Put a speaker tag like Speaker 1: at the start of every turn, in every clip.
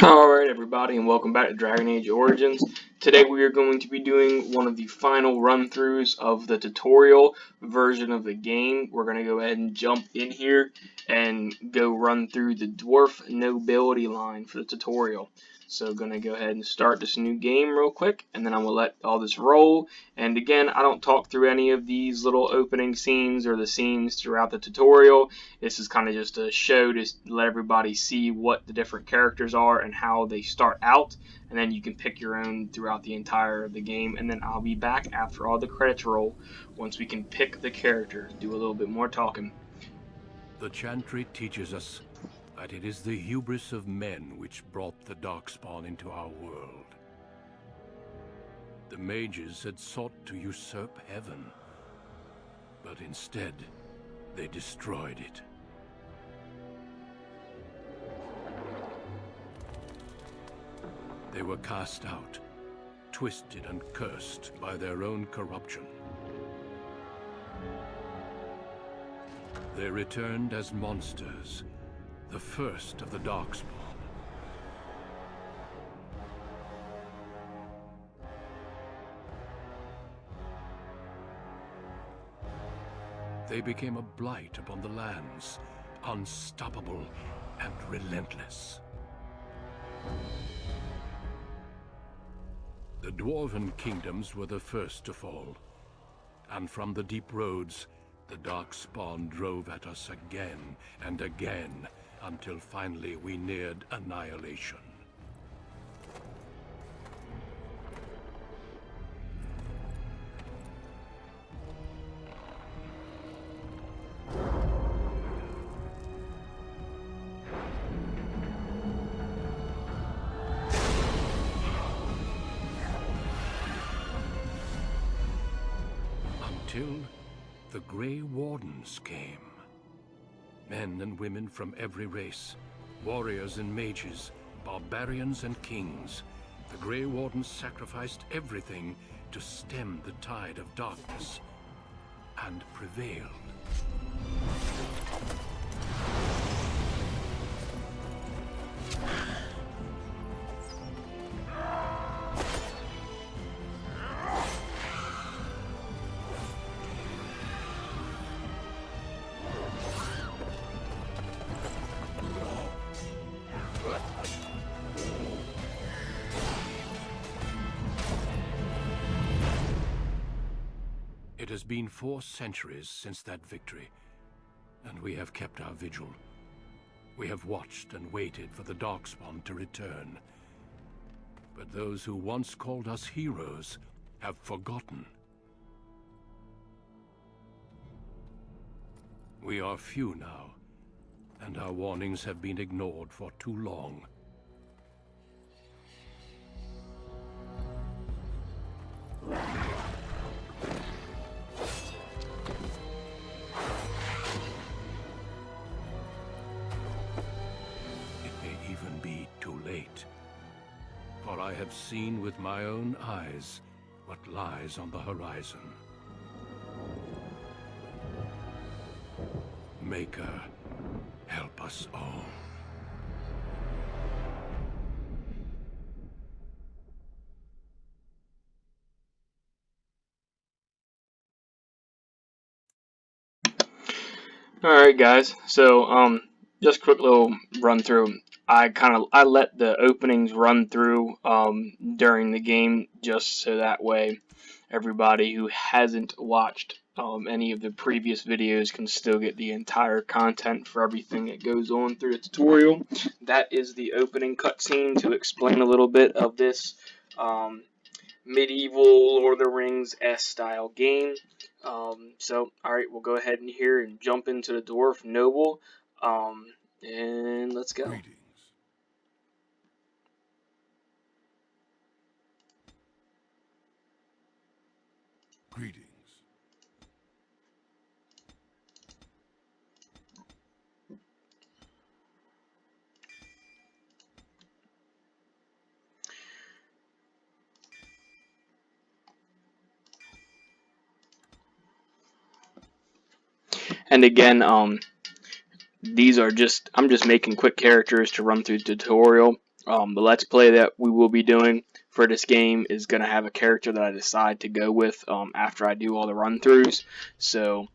Speaker 1: Alright everybody, and welcome back to Dragon Age Origins. Today we are going to be doing one of the final run-throughs of the tutorial version of the game. We're going to go ahead and jump in here and go run through the Dwarf nobility line for the tutorial. So going to go ahead and start this new game real quick, and then I'm going to let all this roll. And again, I don't talk through any of these little opening scenes or the scenes throughout the tutorial. This is kind of just a show to let everybody see what the different characters are and how they start out, and then you can pick your own throughout the entire of the game. And then I'll be back after all the credits roll once we can pick the character, do a little bit more talking.
Speaker 2: The Chantry teaches us that it is the hubris of men which brought the Darkspawn into our world. The mages had sought to usurp heaven, but instead they destroyed it. They were cast out, twisted and cursed by their own corruption. They returned as monsters, the first of the Darkspawn. They became a blight upon the lands, unstoppable and relentless. The Dwarven kingdoms were the first to fall, and from the deep roads, the Darkspawn drove at us again and again, until finally we neared annihilation. Until the Grey Wardens came. Men and women from every race, warriors and mages, barbarians and kings. The Grey Wardens sacrificed everything to stem the tide of darkness, and prevailed. It has been 4 centuries since that victory, and we have kept our vigil. We have watched and waited for the Darkspawn to return. But those who once called us heroes have forgotten. We are few now, and our warnings have been ignored for too long. For I have seen with my own eyes what lies on the horizon. Maker, help us all.
Speaker 1: Alright guys, so just a quick little run through. I let the openings run through during the game, just so that way everybody who hasn't watched any of the previous videos can still get the entire content for everything that goes on through the tutorial. That is the opening cutscene to explain a little bit of this medieval Lord of the Rings style game. So alright, we'll go ahead and here and jump into the Dwarf Noble, and let's go.
Speaker 2: Greetings. Greetings.
Speaker 1: And again, these are I'm just making quick characters to run through the tutorial. The Let's Play that we will be doing for this game is going to have a character that I decide to go with after I do all the run-throughs. So,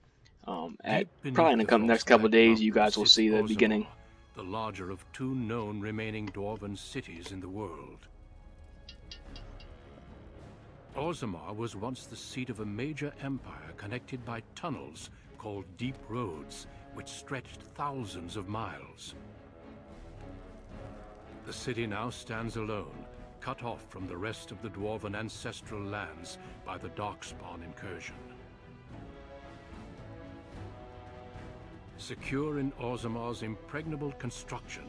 Speaker 1: at
Speaker 2: Deep beneath
Speaker 1: probably in the next couple
Speaker 2: frostback
Speaker 1: of days, you
Speaker 2: mountains
Speaker 1: guys will
Speaker 2: sits
Speaker 1: see the
Speaker 2: Orzammar,
Speaker 1: beginning.
Speaker 2: the larger of two known remaining dwarven cities in the world. Orzammar was once the seat of a major empire connected by tunnels called deep roads, which stretched thousands of miles. The city now stands alone, cut off from the rest of the dwarven ancestral lands by the Darkspawn incursion. Secure in Orzammar's impregnable construction,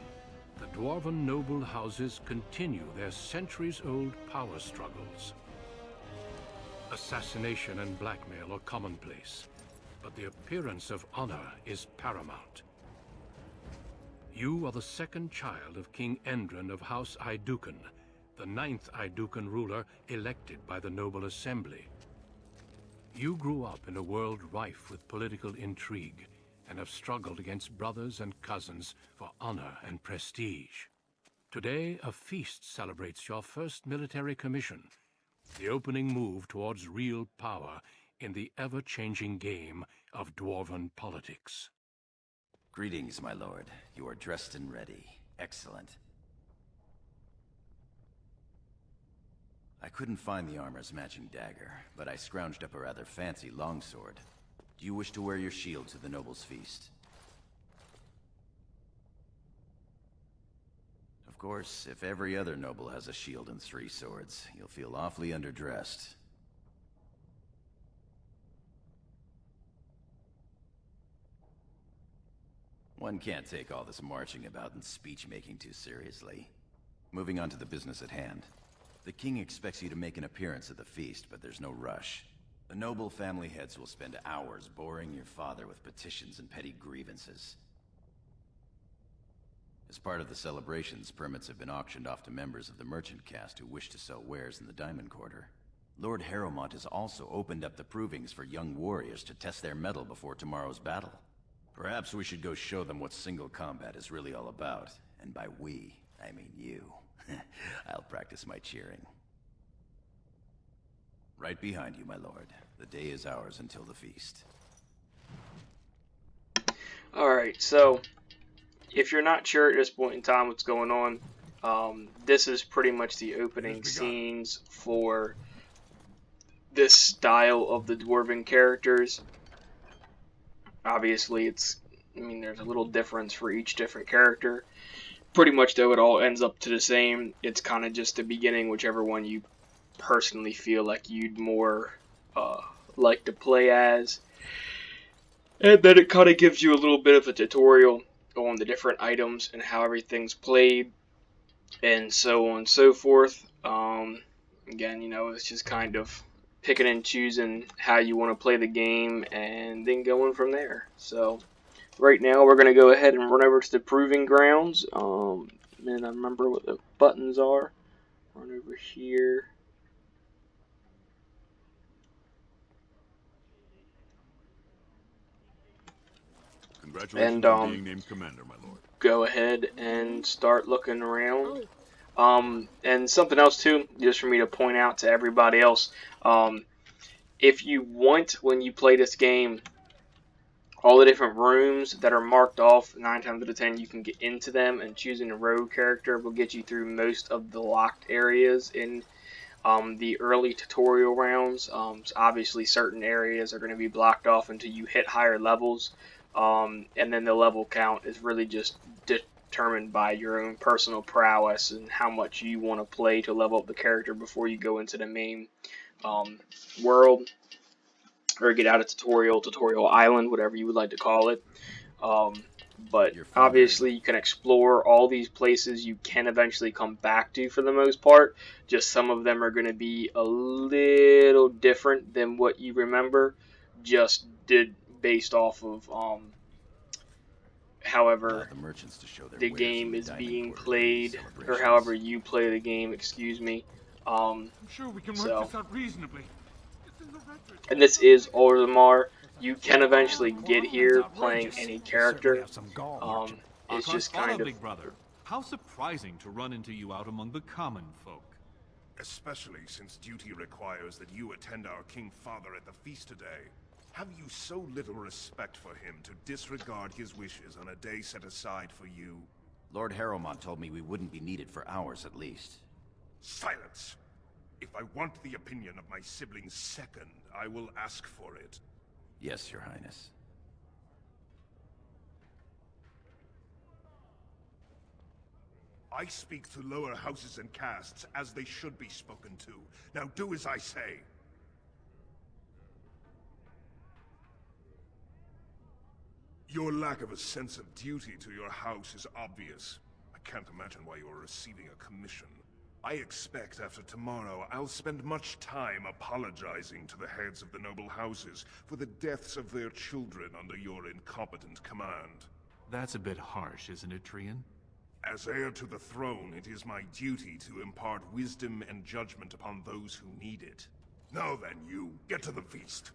Speaker 2: the dwarven noble houses continue their centuries-old power struggles. Assassination and blackmail are commonplace, but the appearance of honor is paramount. You are the second child of King Endrin of House Aeducan, the 9th Aeducan ruler elected by the Noble Assembly. You grew up in a world rife with political intrigue, and have struggled against brothers and cousins for honor and prestige. Today, a feast celebrates your first military commission, the opening move towards real power in the ever-changing game of dwarven politics.
Speaker 3: Greetings, my lord. You are dressed and ready. Excellent. I couldn't find the armor's matching dagger, but I scrounged up a rather fancy longsword. Do you wish to wear your shield to the noble's feast? Of course, if every other noble has a shield and 3 swords, you'll feel awfully underdressed. One can't take all this marching about and speech-making too seriously. Moving on to the business at hand. The king expects you to make an appearance at the feast, but there's no rush. The noble family heads will spend hours boring your father with petitions and petty grievances. As part of the celebrations, permits have been auctioned off to members of the merchant caste who wish to sell wares in the Diamond Quarter. Lord Harrowmont has also opened up the provings for young warriors to test their mettle before tomorrow's battle. Perhaps we should go show them what single combat is really all about. And by we, I mean you. I'll practice my cheering. Right behind you, my lord. The day is ours until the feast.
Speaker 1: Alright, so if you're not sure at this point in time what's going on, this is pretty much the opening scenes for this style of the dwarven characters. Obviously, there's a little difference for each different character. Pretty much, though, it all ends up to the same. It's kind of just the beginning, whichever one you personally feel like you'd more like to play as. And then it kind of gives you a little bit of a tutorial on the different items and how everything's played, and so on and so forth. Again, it's just kind of picking and choosing how you want to play the game and then going from there. So right now we're going to go ahead and run over to the proving grounds. And I remember what the buttons are. Run over here.
Speaker 4: Congratulations on being named commander, my lord.
Speaker 1: Go ahead and start looking around. And something else too, just for me to point out to everybody else, if you want, when you play this game, all the different rooms that are marked off, 9 times out of 10 you can get into them, and choosing a rogue character will get you through most of the locked areas in the early tutorial rounds. So obviously certain areas are going to be blocked off until you hit higher levels, and then the level count is really just determined by your own personal prowess and how much you want to play to level up the character before you go into the main world, or get out of tutorial island, whatever you would like to call it. But obviously you can explore all these places you can eventually come back to for the most part. Just some of them are going to be a little different than what you remember, just based off of however the game is being played, or however you play the game, excuse me.
Speaker 4: I'm sure we can work this out reasonably.
Speaker 1: And this is Orzammar. You can eventually get here playing any character. It's just kind of
Speaker 5: How surprising to run into you out among the common folk.
Speaker 6: Especially since duty requires that you attend our King Father at the feast today. Have you so little respect for him to disregard his wishes on a day set aside for you?
Speaker 3: Lord Harrowmont told me we wouldn't be needed for hours at least.
Speaker 6: Silence! If I want the opinion of my siblings second, I will ask for it.
Speaker 3: Yes, Your Highness.
Speaker 6: I speak to lower houses and castes as they should be spoken to. Now do as I say. Your lack of a sense of duty to your house is obvious. I can't imagine why you are receiving a commission. I expect after tomorrow I'll spend much time apologizing to the heads of the noble houses for the deaths of their children under your incompetent command.
Speaker 5: That's a bit harsh, isn't it, Trian?
Speaker 6: As heir to the throne, it is my duty to impart wisdom and judgment upon those who need it. Now then, you, get to the feast.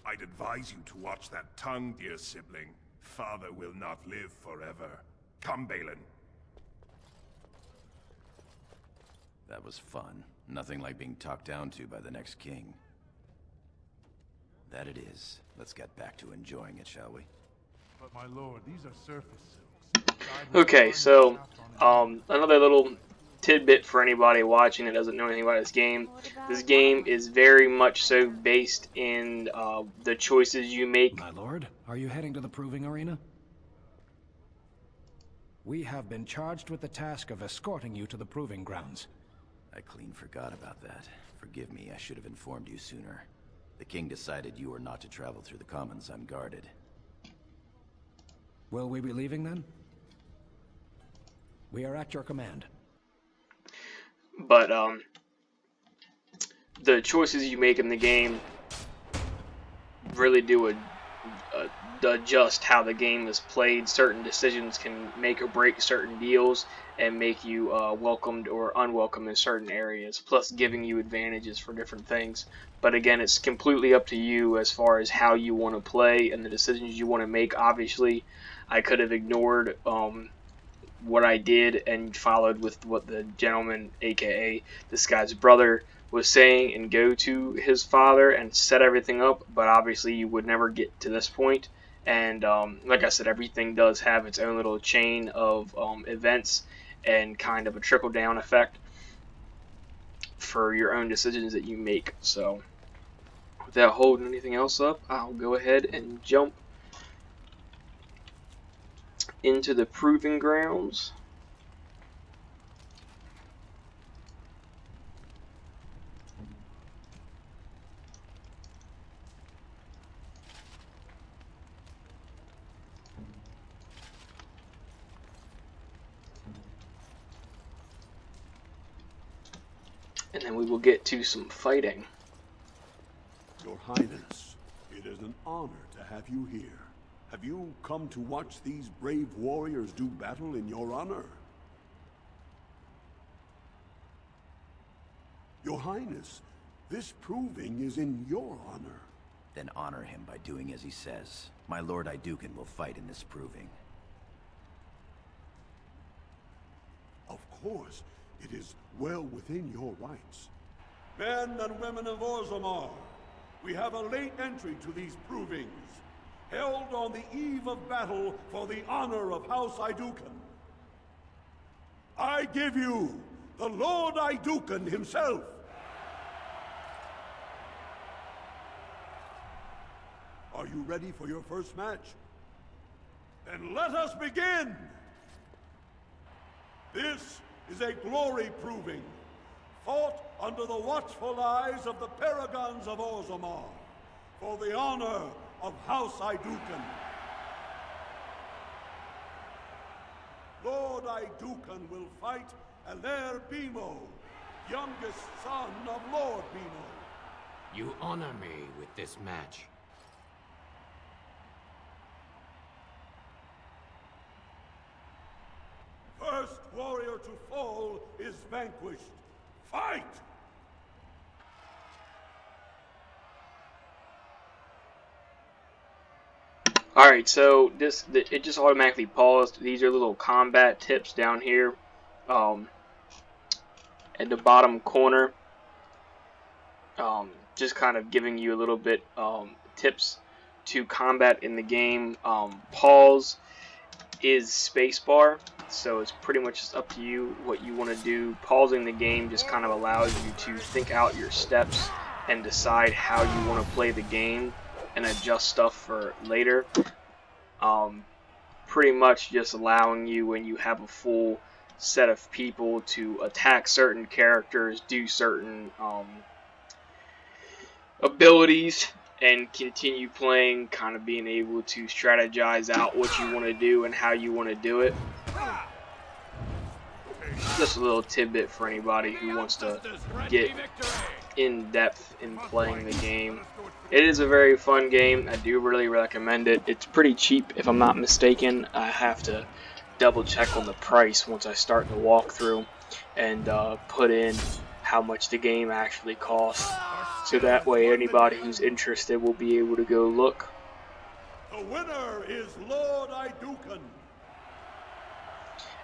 Speaker 6: I'd advise you to watch that tongue, dear sibling. Father will not live forever. Come, Balin.
Speaker 3: That was fun. Nothing like being talked down to by the next king. That it is. Let's get back to enjoying it, shall we?
Speaker 7: But my lord, these are surface silks.
Speaker 1: Okay, so another little tidbit for anybody watching that doesn't know anything about this game. This game is very much so based in the choices you make.
Speaker 8: My lord, are you heading to the proving arena? We have been charged with the task of escorting you to the proving grounds.
Speaker 3: I clean forgot about that. Forgive me, I should have informed you sooner. The king decided you were not to travel through the commons unguarded.
Speaker 8: Will we be leaving then? We are at your command.
Speaker 1: But the choices you make in the game really do adjust how the game is played. Certain decisions can make or break certain deals and make you welcomed or unwelcome in certain areas, plus giving you advantages for different things. But again, it's completely up to you as far as how you want to play and the decisions you want to make. Obviously, I could have ignored what I did and followed with what the gentleman, aka this guy's brother, was saying and go to his father and set everything up, but obviously you would never get to this point. And like I said, everything does have its own little chain of events and kind of a trickle-down effect for your own decisions that you make. So without holding anything else up, I'll go ahead and jump into the proving grounds. And then we will get to some fighting.
Speaker 4: Your Highness, it is an honor to have you here. Have you come to watch these brave warriors do battle in your honor? Your Highness, this proving is in your honor.
Speaker 3: Then honor him by doing as he says. My Lord Iduken will fight in this proving.
Speaker 4: Of course, it is well within your rights. Men and women of Orzammar, we have a late entry to these provings, held on the eve of battle for the honor of House Iduken. I give you the Lord Iduken himself. Are you ready for your first match? Then let us begin! This is a glory proving, fought under the watchful eyes of the paragons of Orzammar, for the honor of House Iduken. Lord Iduken will fight Aler Bimo, youngest son of Lord Bimo.
Speaker 9: You honor me with this match.
Speaker 4: First warrior to fall is vanquished. Fight!
Speaker 1: Alright, so it just automatically paused. These are little combat tips down here at the bottom corner. Just kind of giving you a little bit tips to combat in the game. Pause is spacebar, so it's pretty much just up to you what you want to do. Pausing the game just kind of allows you to think out your steps and decide how you want to play the game and adjust stuff for later. Pretty much just allowing you, when you have a full set of people, to attack certain characters, do certain abilities, and continue playing, kind of being able to strategize out what you want to do and how you want to do it. Just a little tidbit for anybody who wants to get in depth in playing the game. It is a very fun game. I do really recommend it. It's pretty cheap, if I'm not mistaken. I have to double check on the price once I start the walkthrough and put in how much the game actually costs, so that way anybody who's interested will be able to go look.
Speaker 4: The winner is Lord Idukan.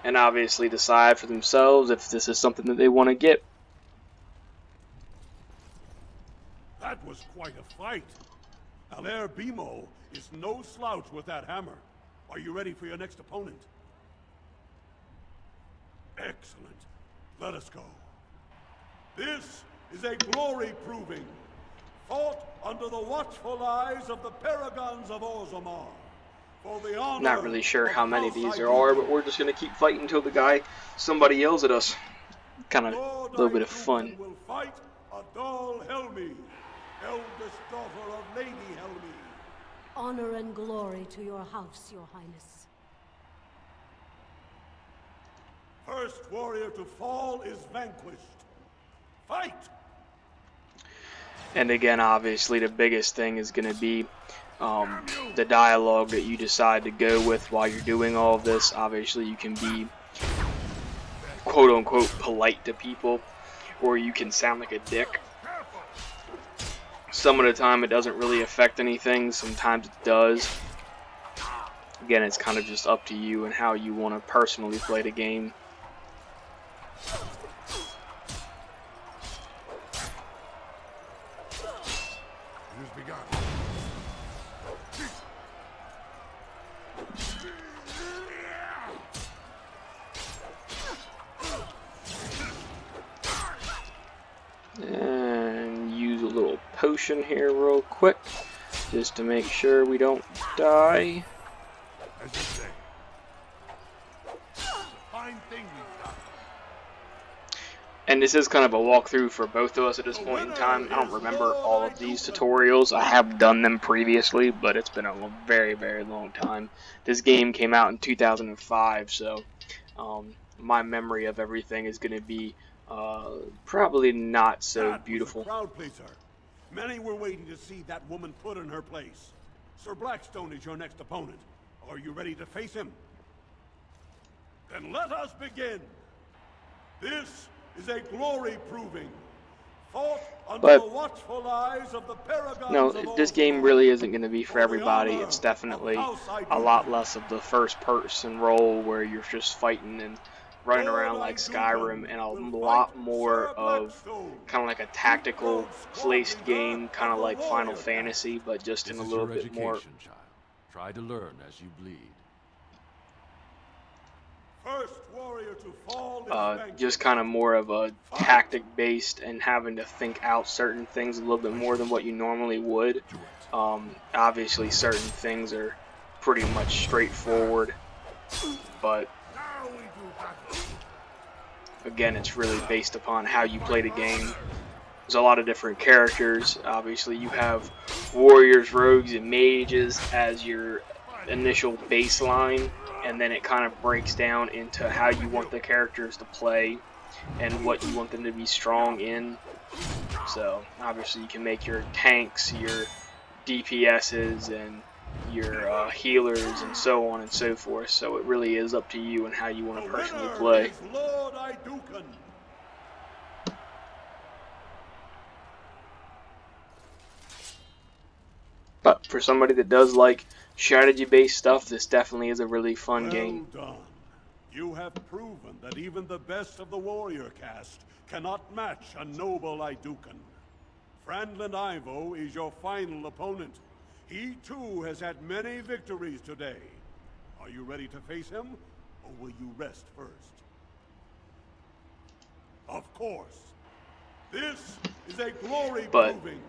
Speaker 1: And obviously decide for themselves if this is something that they want to get.
Speaker 4: That was quite a fight. Alair Bimo is no slouch with that hammer. Are you ready for your next opponent? Excellent. Let us go. This is a glory proving, fought under the watchful eyes of the paragons of Orzammar. For the honor.
Speaker 1: Not really sure how many of these there are, but we're just going to keep fighting until somebody yells at us. Kind of a little bit of fun.
Speaker 4: Will fight Adal Helmi, eldest daughter of Lady Helmi.
Speaker 10: Honor and glory to your house, your highness.
Speaker 4: First warrior to fall is vanquished. Fight!
Speaker 1: And again, obviously, the biggest thing is going to be the dialogue that you decide to go with while you're doing all of this. Obviously, you can be quote-unquote polite to people, or you can sound like a dick. Some of the time it doesn't really affect anything, sometimes it does. Again, it's kind of just up to you and how you want to personally play the game. And use a little potion here real quick, just to make sure we don't die.
Speaker 4: As you say. It's a fine thing we've done.
Speaker 1: And this is kind of a walkthrough for both of us at this point in time. I don't remember all of these tutorials. I have done them previously, but it's been a very, very long time. This game came out in 2005, so my memory of everything is going to be probably not so beautiful.
Speaker 4: Crowd pleaser. Many were waiting to see that woman put in her place. Sir Blackstone is your next opponent. Are you ready to face him? Then let us begin. This is a glory proving, fought under the watchful eyes of the paragons.
Speaker 1: No, this game really isn't going to be for everybody. It's definitely a lot less of the first person role where you're just fighting and running around like Skyrim, and a lot more of kind of like a tactical placed game, kind of like Final Fantasy, but just in a little bit more.
Speaker 2: Child. Try to learn as you bleed.
Speaker 4: First warrior to fall
Speaker 1: just kind of more of a tactic based and having to think out certain things a little bit more than what you normally would. Obviously certain things are pretty much straightforward, but again, it's really based upon how you play the game. There's a lot of different characters. Obviously you have warriors, rogues, and mages as your initial baseline, and then it kind of breaks down into how you want the characters to play and what you want them to be strong in. So obviously you can make your tanks, your DPSs, and your healers, and so on and so forth. So it really is up to you and how you want to personally play. But for somebody that does like strategy-based stuff, this definitely is a really fun game.
Speaker 4: Well done. You have proven that even the best of the warrior caste cannot match a noble Idukan. Franklin Ivo is your final opponent. He too has had many victories today. Are you ready to face him, or will you rest first? Of course. This is a glory proving.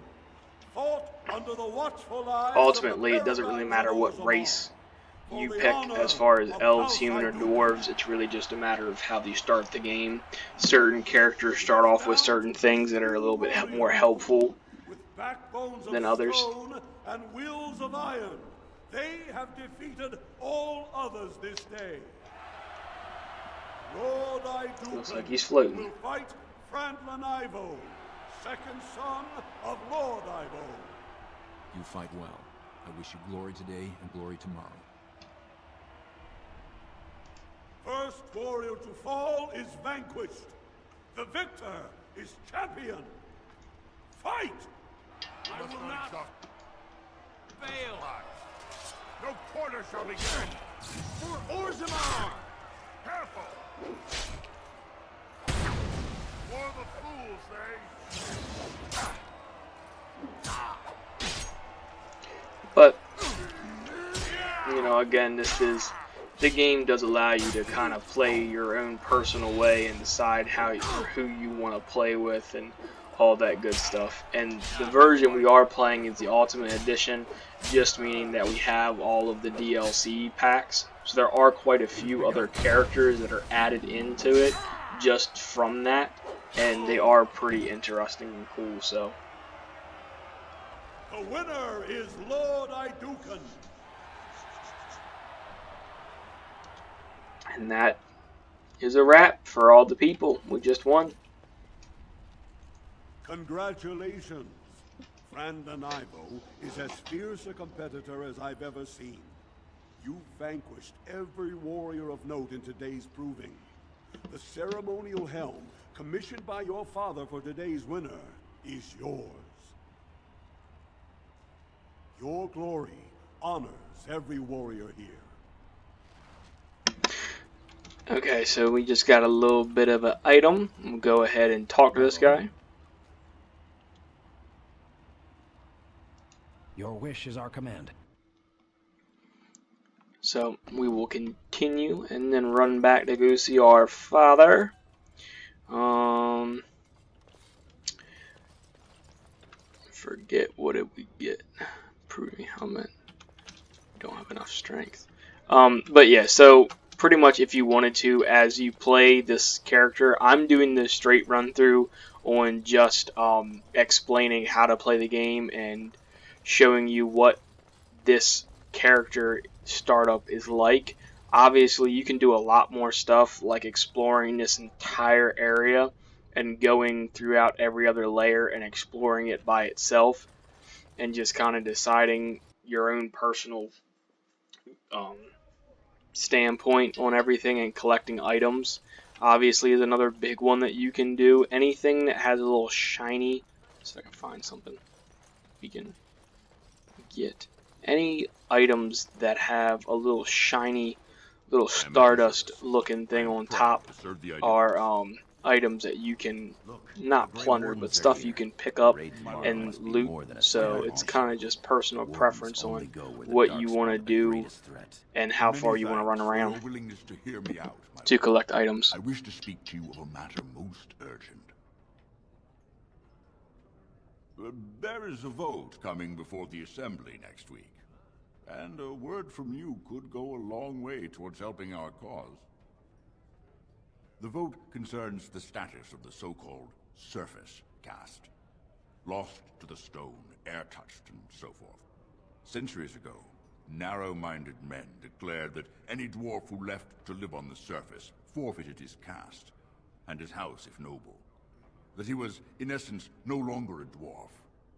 Speaker 4: Fought under the watchful eyes
Speaker 1: Ultimately,
Speaker 4: of
Speaker 1: it doesn't really matter what race you pick
Speaker 4: honor
Speaker 1: as far as
Speaker 4: of
Speaker 1: elves,
Speaker 4: House
Speaker 1: human, or
Speaker 4: Idukan.
Speaker 1: dwarves. It's really just a matter of how you start the game. Certain characters start off with certain things that are a little bit more helpful
Speaker 4: With backbones
Speaker 1: than
Speaker 4: of
Speaker 1: others.
Speaker 4: stone and wheels of iron, they have defeated all others this day. Lord
Speaker 1: Looks like
Speaker 4: Idukan
Speaker 1: he's floating.
Speaker 4: will fight Franklin Ivo, second son of Lord Ivo.
Speaker 11: You fight well. I wish you glory today and glory tomorrow.
Speaker 4: First warrior to fall is vanquished. The victor is champion. Fight!
Speaker 6: I will not fail. No quarter shall be given. For Orzammar! Careful! For the fools,
Speaker 1: But, you know, again, the game does allow you to kind of play your own personal way and decide who you want to play with and all that good stuff. And the version we are playing is the Ultimate Edition, just meaning that we have all of the DLC packs. So there are quite a few other characters that are added into it just from that, and they are pretty interesting and cool. So
Speaker 4: the winner is Lord Idukan.
Speaker 1: And that is a wrap for all the people. We just won.
Speaker 4: Congratulations. Franklin Ivo is as fierce a competitor as I've ever seen. You vanquished every warrior of note in today's proving. The ceremonial helm, commissioned by your father for today's winner, is yours. Your glory honors every warrior here.
Speaker 1: Okay, so we just got a little bit of an item. We'll go ahead and talk to this guy.
Speaker 8: Your wish is our command.
Speaker 1: So we will continue and then run back to go see our father. Forget what did we get. Proving helmet. Don't have enough strength. But yeah, so pretty much if you wanted to, as you play this character, I'm doing this straight run through on just explaining how to play the game and showing you what this character startup is like. Obviously, you can do a lot more stuff like exploring this entire area and going throughout every other layer and exploring it by itself and just kind of deciding your own personal standpoint on everything, and collecting items obviously is another big one that you can do. Anything that has a little shiny, so I can find something we can get. Any items that have a little shiny, little stardust looking thing on top are items that you can not plunder, but stuff you can pick up and loot. So it's kind of just personal preference on what you want to do and how far you want to run around to collect items.
Speaker 12: I wish to speak to you of a matter most urgent. There is a vote coming before the Assembly next week, and a word from you could go a long way towards helping our cause. The vote concerns the status of the so-called surface caste. Lost to the stone, air-touched, and so forth. Centuries ago, narrow-minded men declared that any dwarf who left to live on the surface forfeited his caste, and his house if noble. That he was, in essence, no longer a dwarf.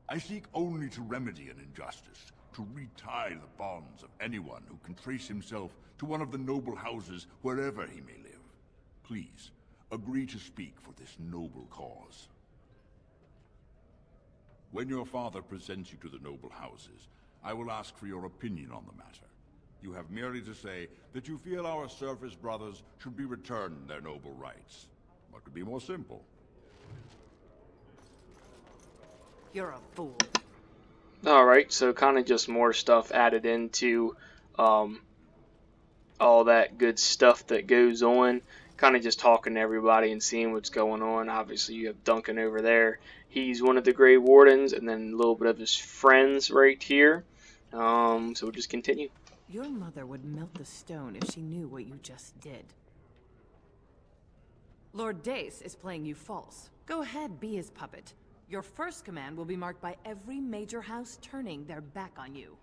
Speaker 12: I seek only to remedy an injustice, to retie the bonds of anyone who can trace himself to one of the noble houses wherever he may live. Please, agree to speak for this noble cause. When your father presents you to the noble houses, I will ask for your opinion on the matter. You have merely to say that you feel our surface brothers should be returned their noble rights. What could be more simple?
Speaker 13: You're a fool.
Speaker 1: Alright, so kind of just more stuff added into all that good stuff that goes on. Kind of just talking to everybody and seeing what's going on. Obviously, you have Duncan over there. He's one of the Grey Wardens, and then a little bit of his friends right here. So we'll just continue.
Speaker 13: Your mother would melt the stone if she knew what you just did. Lord Dace is playing you false. Go ahead, be his puppet. Your first command will be marked by every major house turning their back on you.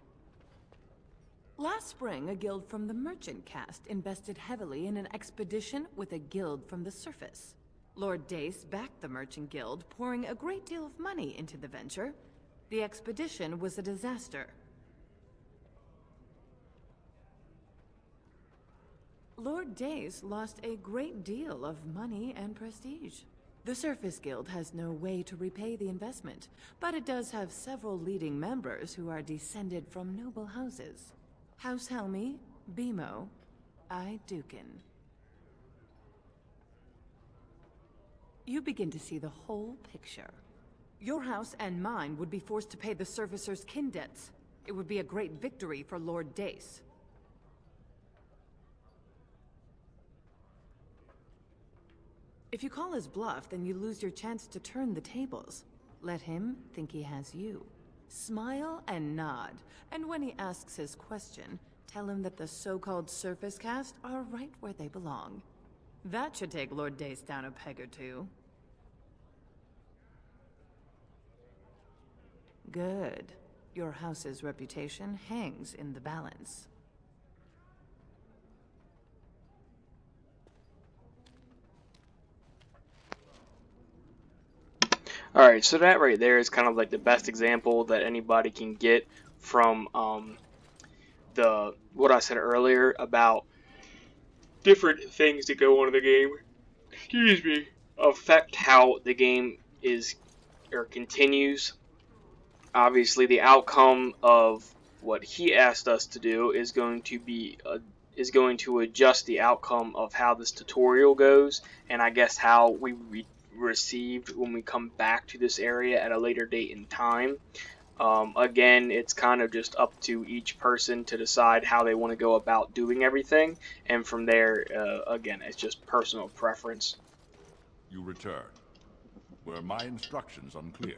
Speaker 13: Last spring, a guild from the merchant caste invested heavily in an expedition with a guild from the surface. Lord Dace backed the merchant guild, pouring a great deal of money into the venture. The expedition was a disaster. Lord Dace lost a great deal of money and prestige. The Surface Guild has no way to repay the investment, but it does have several leading members who are descended from noble houses. House Helmi, Bimo, I Dukin. You begin to see the whole picture. Your house and mine would be forced to pay the Surfacer's kin debts. It would be a great victory for Lord Dace. If you call his bluff, then you lose your chance to turn the tables. Let him think he has you. Smile and nod, and when he asks his question, tell him that the so-called Surface Caste are right where they belong. That should take Lord Dace down a peg or two. Good. Your house's reputation hangs in the balance.
Speaker 1: Alright, so that right there is kind of like the best example that anybody can get from what I said earlier about different things that go on in the game, excuse me, affect how the game is or continues. Obviously, the outcome of what he asked us to do is going to adjust the outcome of how this tutorial goes, and I guess how we received when we come back to this area at a later date in time. Again, it's kind of just up to each person to decide how they want to go about doing everything, and from there, again, it's just personal preference.
Speaker 12: You return. Were my instructions unclear?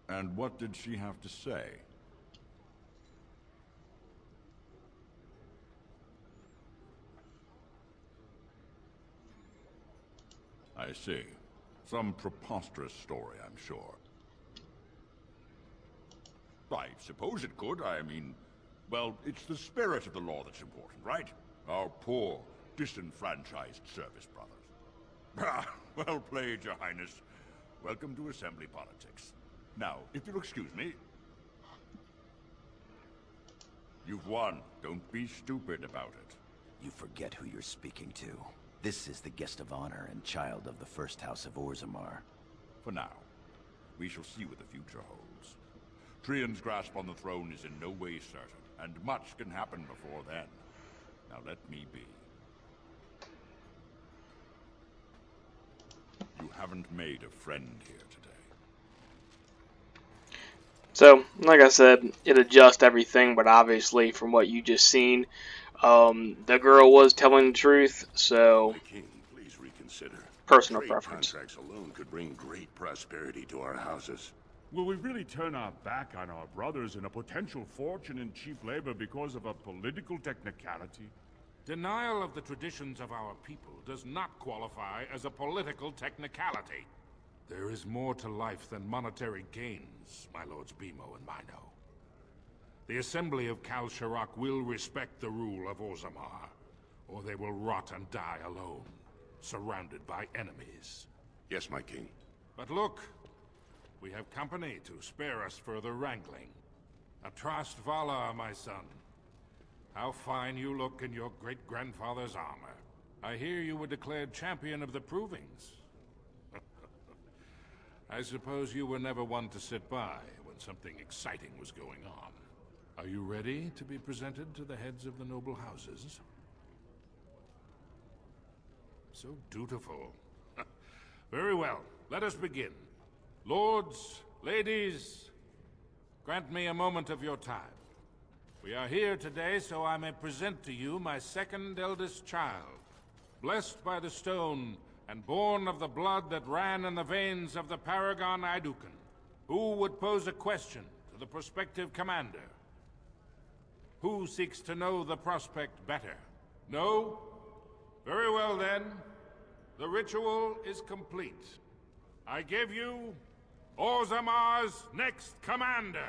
Speaker 12: And what did she have to say? I see. Some preposterous story, I'm sure. I suppose it could. I mean, well, it's the spirit of the law that's important, right? Our poor, disenfranchised service brothers. Well played, Your Highness. Welcome to Assembly politics. Now, if you'll excuse me... You've won. Don't be stupid about it.
Speaker 3: You forget who you're speaking to. This is the guest of honor and child of the first house of Orzammar.
Speaker 12: For now. We shall see what the future holds. Trian's grasp on the throne is in no way certain, and much can happen before then. Now let me be. You haven't made a friend here today.
Speaker 1: So, like I said, it adjusts everything, but obviously, from what you just seen, the girl was telling the truth, so
Speaker 4: My king, please reconsider.
Speaker 1: personal
Speaker 4: Trade
Speaker 1: preference.
Speaker 4: contracts alone could bring great prosperity to our houses.
Speaker 7: Will we really turn our back on our brothers and a potential fortune in cheap labor because of a political technicality?
Speaker 2: Denial of the traditions of our people does not qualify as a political technicality. There is more to life than monetary gains, my lords Bimo and Mino. The Assembly of Kal Sharok will respect the rule of Orzammar, or they will rot and die alone, surrounded by enemies.
Speaker 4: Yes, my king.
Speaker 2: But look, we have company to spare us further wrangling. Atrast Vala, my son. How fine you look in your great-grandfather's armor. I hear you were declared champion of the Provings. I suppose you were never one to sit by when something exciting was going on. Are you ready to be presented to the heads of the noble houses? So dutiful. Very well, let us begin. Lords, ladies, grant me a moment of your time. We are here today so I may present to you my second eldest child, blessed by the stone and born of the blood that ran in the veins of the Paragon Idukan. Who would pose a question to the prospective commander? Who seeks to know the prospect better? No? Very well then. The ritual is complete. I give you Orzamar's next commander.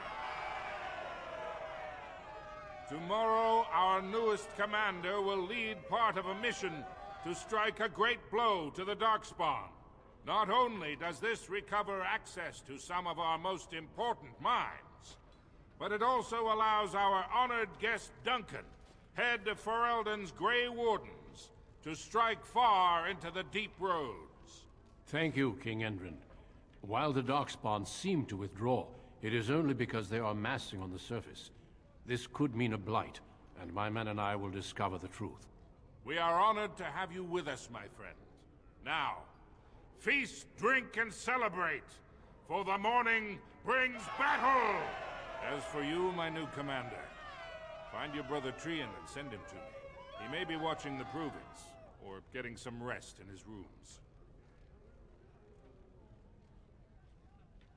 Speaker 2: Tomorrow, our newest commander will lead part of a mission to strike a great blow to the Darkspawn. Not only does this recover access to some of our most important mines, but it also allows our honored guest Duncan, head of Ferelden's Grey Wardens, to strike far into the deep roads. Thank you, King Endrin. While the Darkspawn seem to withdraw, it is only because they are massing on the surface. This could mean a blight, and my men and I will discover the truth. We are honored to have you with us, my friend. Now, feast, drink, and celebrate, for the morning brings battle! As for you, my new commander, find your brother Trian and send him to me. He may be watching the provings, or getting some rest in his rooms.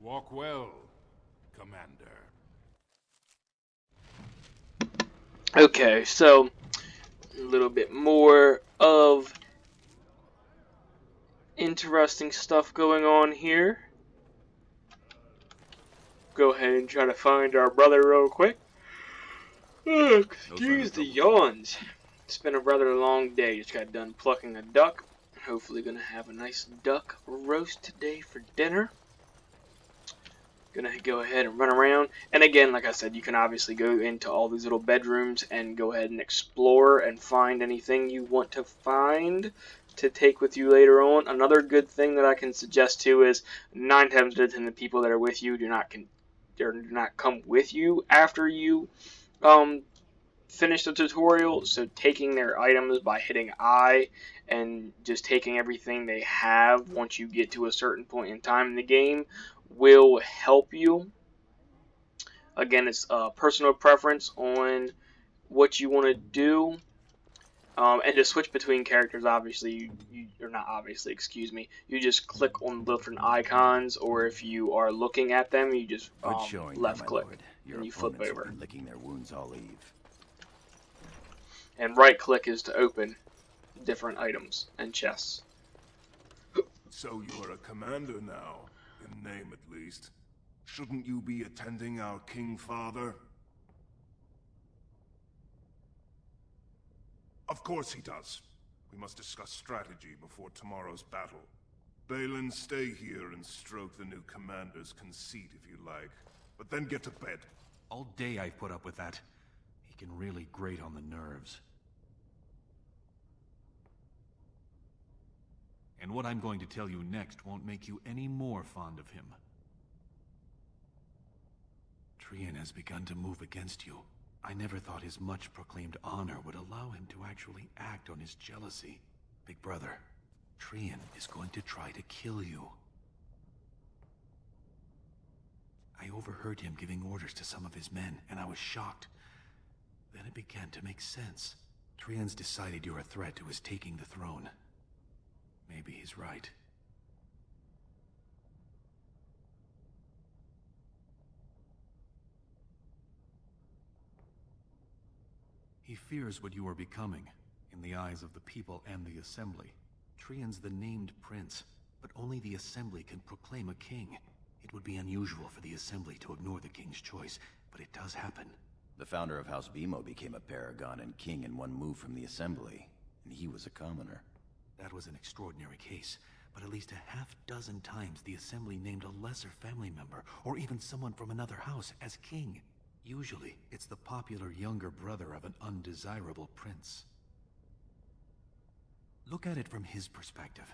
Speaker 2: Walk well, Commander.
Speaker 1: Okay, so a little bit more of interesting stuff going on here. Go ahead and try to find our brother real quick. Excuse the yawns. It's been a rather long day. Just got done plucking a duck. Hopefully gonna have a nice duck roast today for dinner. Gonna go ahead and run around, and again, like I said, you can obviously go into all these little bedrooms and go ahead and explore and find anything you want to find to take with you later on. Another good thing that I can suggest too is 9 times out of 10 the people that are with you do not come with you after you finish the tutorial. So taking their items by hitting I and just taking everything they have once you get to a certain point in time in the game will help you. Again, it's personal preference on what you want to do, and to switch between characters. Obviously, or not obviously, excuse me. You just click on the different icons, or if you are looking at them, you just left click and you flip over.
Speaker 3: Licking their wounds all eve.
Speaker 1: And right click is to open different items and chests.
Speaker 6: So you're a commander now. In name, at least. Shouldn't you be attending our King Father? Of course he does. We must discuss strategy before tomorrow's battle. Balin, stay here and stroke the new commander's conceit if you like. But then get to bed.
Speaker 5: All day I've put up with that. He can really grate on the nerves. And what I'm going to tell you next won't make you any more fond of him. Trian has begun to move against you. I never thought his much-proclaimed honor would allow him to actually act on his jealousy. Big brother, Trian is going to try to kill you. I overheard him giving orders to some of his men, and I was shocked. Then it began to make sense. Trian's decided you're a threat to his taking the throne. Maybe he's right. He fears what you are becoming, in the eyes of the people and the Assembly. Trian's the named prince, but only the Assembly can proclaim a king. It would be unusual for the Assembly to ignore the king's choice, but it does happen.
Speaker 3: The founder of House Bimo became a paragon and king in one move from the Assembly, and he was a commoner.
Speaker 5: That was an extraordinary case, but at least a half-dozen times the Assembly named a lesser family member, or even someone from another house, as king. Usually, it's the popular younger brother of an undesirable prince. Look at it from his perspective.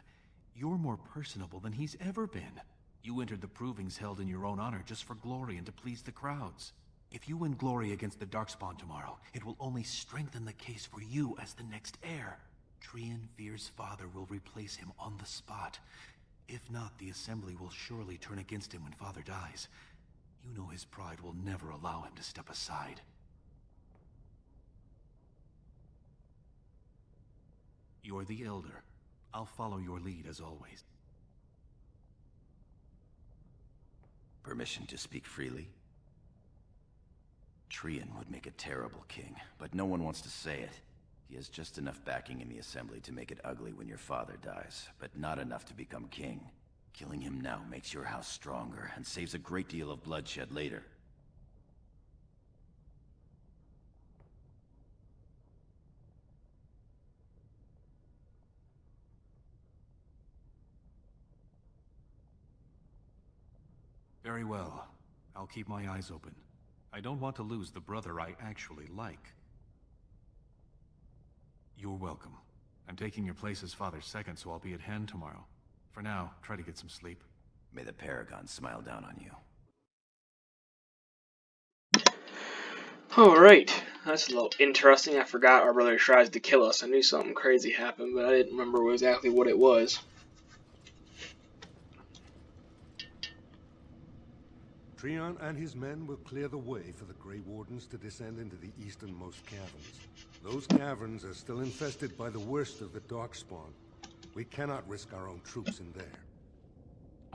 Speaker 5: You're more personable than he's ever been. You entered the provings held in your own honor just for glory and to please the crowds. If you win glory against the Darkspawn tomorrow, it will only strengthen the case for you as the next heir. Trian Fear's father will replace him on the spot. If not, the Assembly will surely turn against him when Father dies. You know his pride will never allow him to step aside. You're the Elder. I'll follow your lead as always.
Speaker 3: Permission to speak freely? Trian would make a terrible king, but no one wants to say it. He has just enough backing in the Assembly to make it ugly when your father dies, but not enough to become king. Killing him now makes your house stronger and saves a great deal of bloodshed later.
Speaker 5: Very well. I'll keep my eyes open. I don't want to lose the brother I actually like. You're welcome. I'm taking your place as Father's second, so I'll be at hand tomorrow. For now, try to get some sleep.
Speaker 3: May the Paragon smile down on you.
Speaker 1: Alright, that's a little interesting. I forgot our brother tries to kill us. I knew something crazy happened, but I didn't remember exactly what it was.
Speaker 14: Trian and his men will clear the way for the Grey Wardens to descend into the easternmost caverns. Those caverns are still infested by the worst of the Darkspawn. We cannot risk our own troops in there.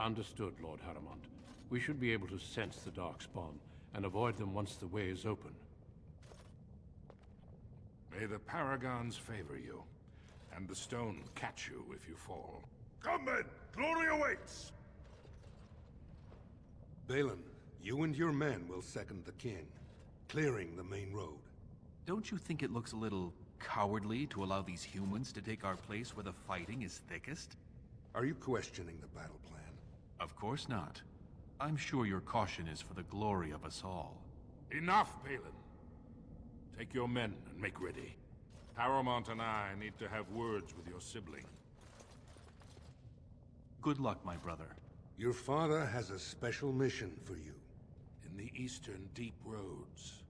Speaker 2: Understood, Lord Haramond. We should be able to sense the Darkspawn and avoid them once the way is open.
Speaker 7: May the Paragons favor you, and the stone catch you if you fall.
Speaker 6: Come then! Glory awaits!
Speaker 14: Balin, you and your men will second the king, clearing the main road.
Speaker 5: Don't you think it looks a little cowardly to allow these humans to take our place where the fighting is thickest?
Speaker 14: Are you questioning the battle plan?
Speaker 5: Of course not. I'm sure your caution is for the glory of us all.
Speaker 7: Enough, Balin. Take your men and make ready. Haramond and I need to have words with your sibling.
Speaker 5: Good luck, my brother.
Speaker 14: Your father has a special mission for you.
Speaker 7: In the eastern deep roads,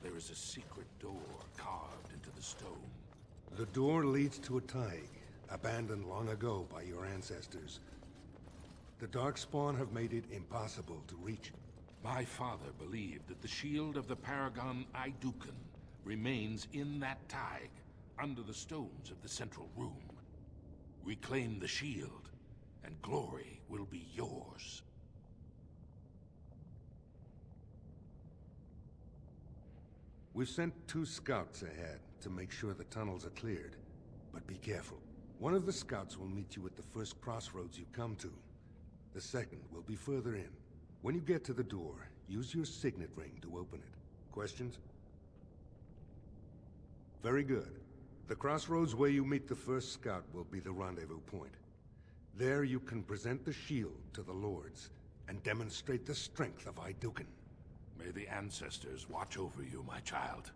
Speaker 7: there is a secret door carved into the stone.
Speaker 14: The door leads to a Taig, abandoned long ago by your ancestors. The Darkspawn have made it impossible to reach.
Speaker 7: My father believed that the shield of the Paragon Aidukan remains in that Taig, under the stones of the central room. Reclaim the shield, and glory will be yours.
Speaker 14: We've sent 2 scouts ahead to make sure the tunnels are cleared. But be careful. One of the scouts will meet you at the first crossroads you come to. The second will be further in. When you get to the door, use your signet ring to open it. Questions? Very good. The crossroads where you meet the first scout will be the rendezvous point. There you can present the shield to the Lords and demonstrate the strength of Aidukan.
Speaker 7: May the ancestors watch over you, my child.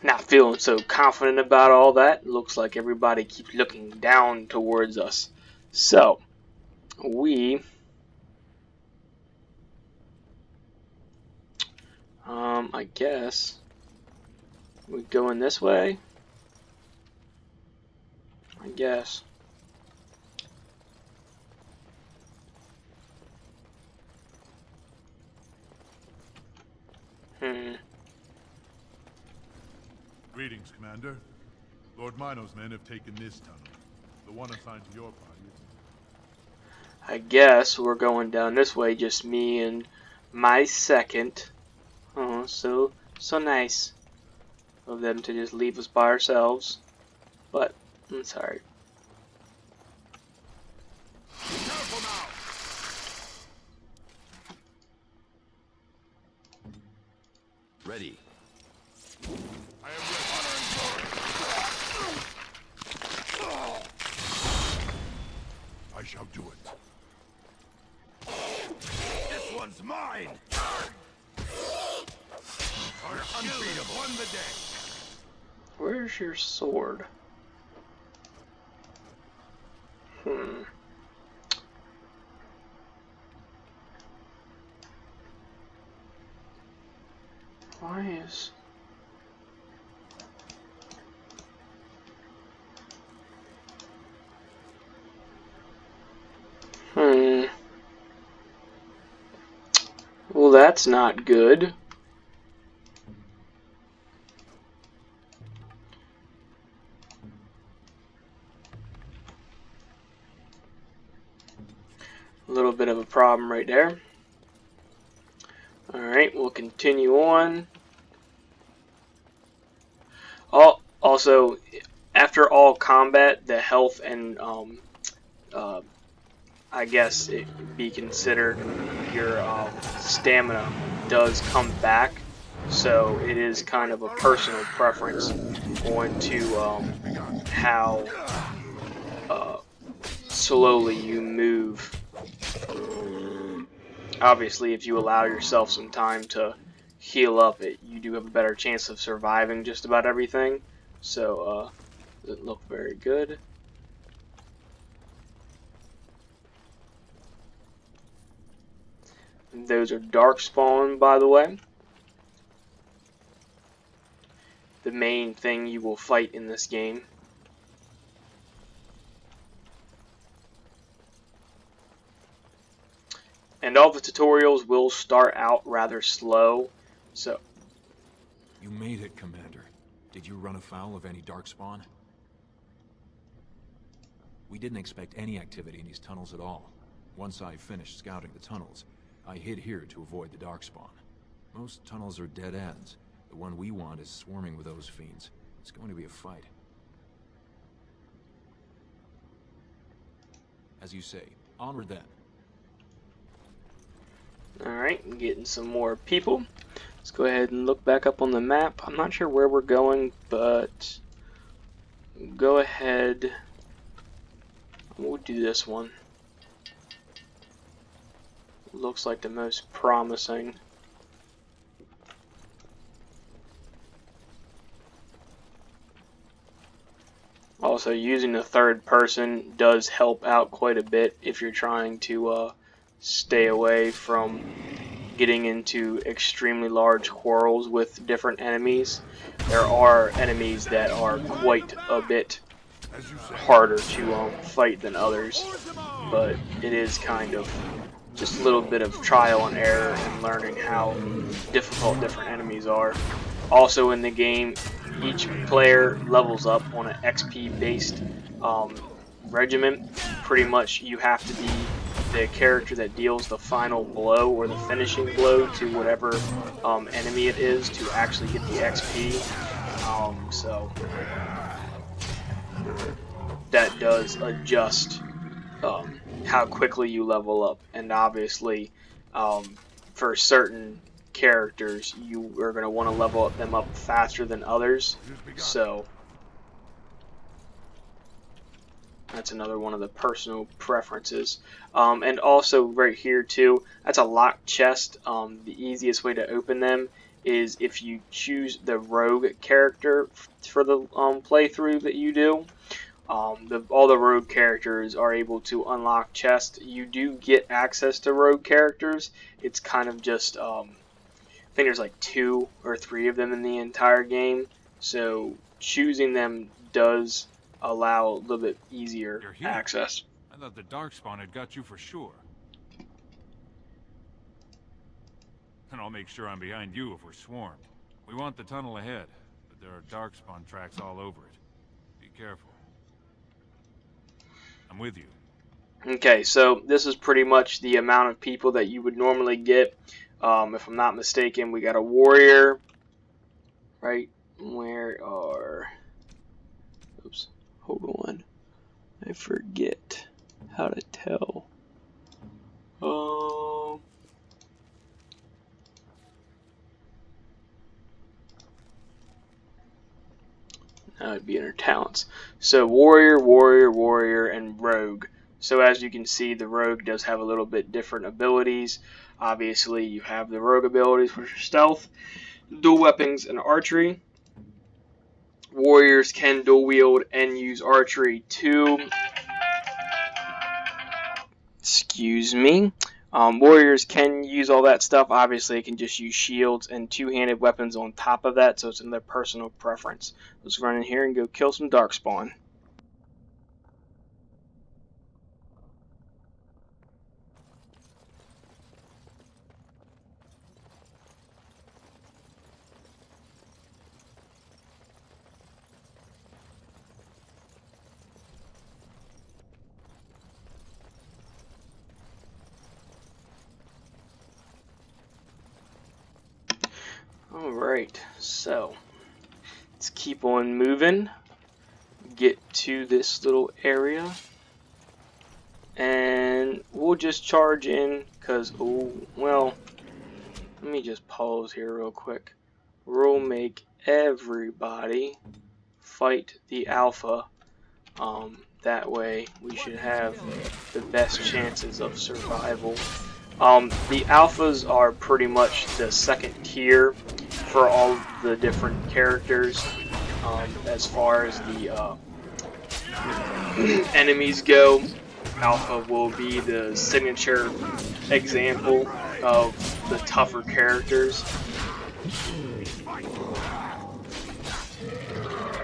Speaker 1: Not feeling so confident about all that. Looks like everybody keeps looking down towards us. So, I guess we go in this way. I guess.
Speaker 15: Greetings, Commander. Lord Mino's men have taken this tunnel, the one assigned to your party.
Speaker 1: I guess we're going down this way, just me and my second. Oh, so nice of them to just leave us by ourselves. But I'm sorry.
Speaker 6: Careful now!
Speaker 3: Ready.
Speaker 6: I am your honor and glory! I shall do it. This one's mine! Our unbeatable won the day!
Speaker 1: Where's your sword? Why is... Well, that's not good. A little bit of a problem right there. Alright, we'll continue on. Also, after all combat, the health and, I guess it be considered your stamina does come back. So it is kind of a personal preference on to how slowly you move. Obviously, if you allow yourself some time to heal up, you do have a better chance of surviving just about everything. So, doesn't look very good. Those are darkspawn, by the way. The main thing you will fight in this game. And all the tutorials will start out rather slow, so...
Speaker 11: You made it, Commander. Did you run afoul of any darkspawn? We didn't expect any activity in these tunnels at all. Once I finished scouting the tunnels, I hid here to avoid the darkspawn. Most tunnels are dead ends. The one we want is swarming with those fiends. It's going to be a fight. As you say, onward then.
Speaker 1: Alright, getting some more people. Let's go ahead and look back up on the map. I'm not sure where we're going, but go ahead. We'll do this one. Looks like the most promising. Also, using the third person does help out quite a bit if you're trying to stay away from getting into extremely large quarrels with different enemies. There are enemies that are quite a bit harder to fight than others, but it is kind of just a little bit of trial and error and learning how difficult different enemies are. Also in the game, each player levels up on an XP based regiment. Pretty much you have to be the character that deals the final blow or the finishing blow to whatever enemy it is to actually get the XP. So that does adjust how quickly you level up, and obviously for certain characters you are going to want to level them up faster than others, so that's another one of the personal preferences. And also right here too, that's a locked chest. The easiest way to open them is if you choose the rogue character for the playthrough that you do. All the rogue characters are able to unlock chests. You do get access to rogue characters. It's kind of just, I think there's like 2 or 3 of them in the entire game. So choosing them does allow a little bit easier access.
Speaker 16: I thought the darkspawn had got you for sure. And I'll make sure I'm behind you if we're swarmed. We want the tunnel ahead, but there are darkspawn tracks all over it. Be careful. I'm with you.
Speaker 1: Okay, so this is pretty much the amount of people that you would normally get. If I'm not mistaken, we got a warrior. Right? Where are... Oops. Hold on. I forget how to tell. That would be in her talents. So warrior, warrior, warrior, and rogue. So as you can see, the rogue does have a little bit different abilities. Obviously, you have the rogue abilities, which are stealth, dual weapons, and archery. Warriors can dual wield and use archery too. Excuse me. Warriors can use all that stuff. Obviously, they can just use shields and two-handed weapons on top of that, so it's in their personal preference. Let's run in here and go kill some Darkspawn. Alright, so let's keep on moving, get to this little area, and we'll just charge in, because, oh, well, let me just pause here real quick. We'll make everybody fight the Alpha, that way we should have the best chances of survival. The Alphas are pretty much the second tier for all the different characters, as far as the enemies go. Alpha will be the signature example of the tougher characters.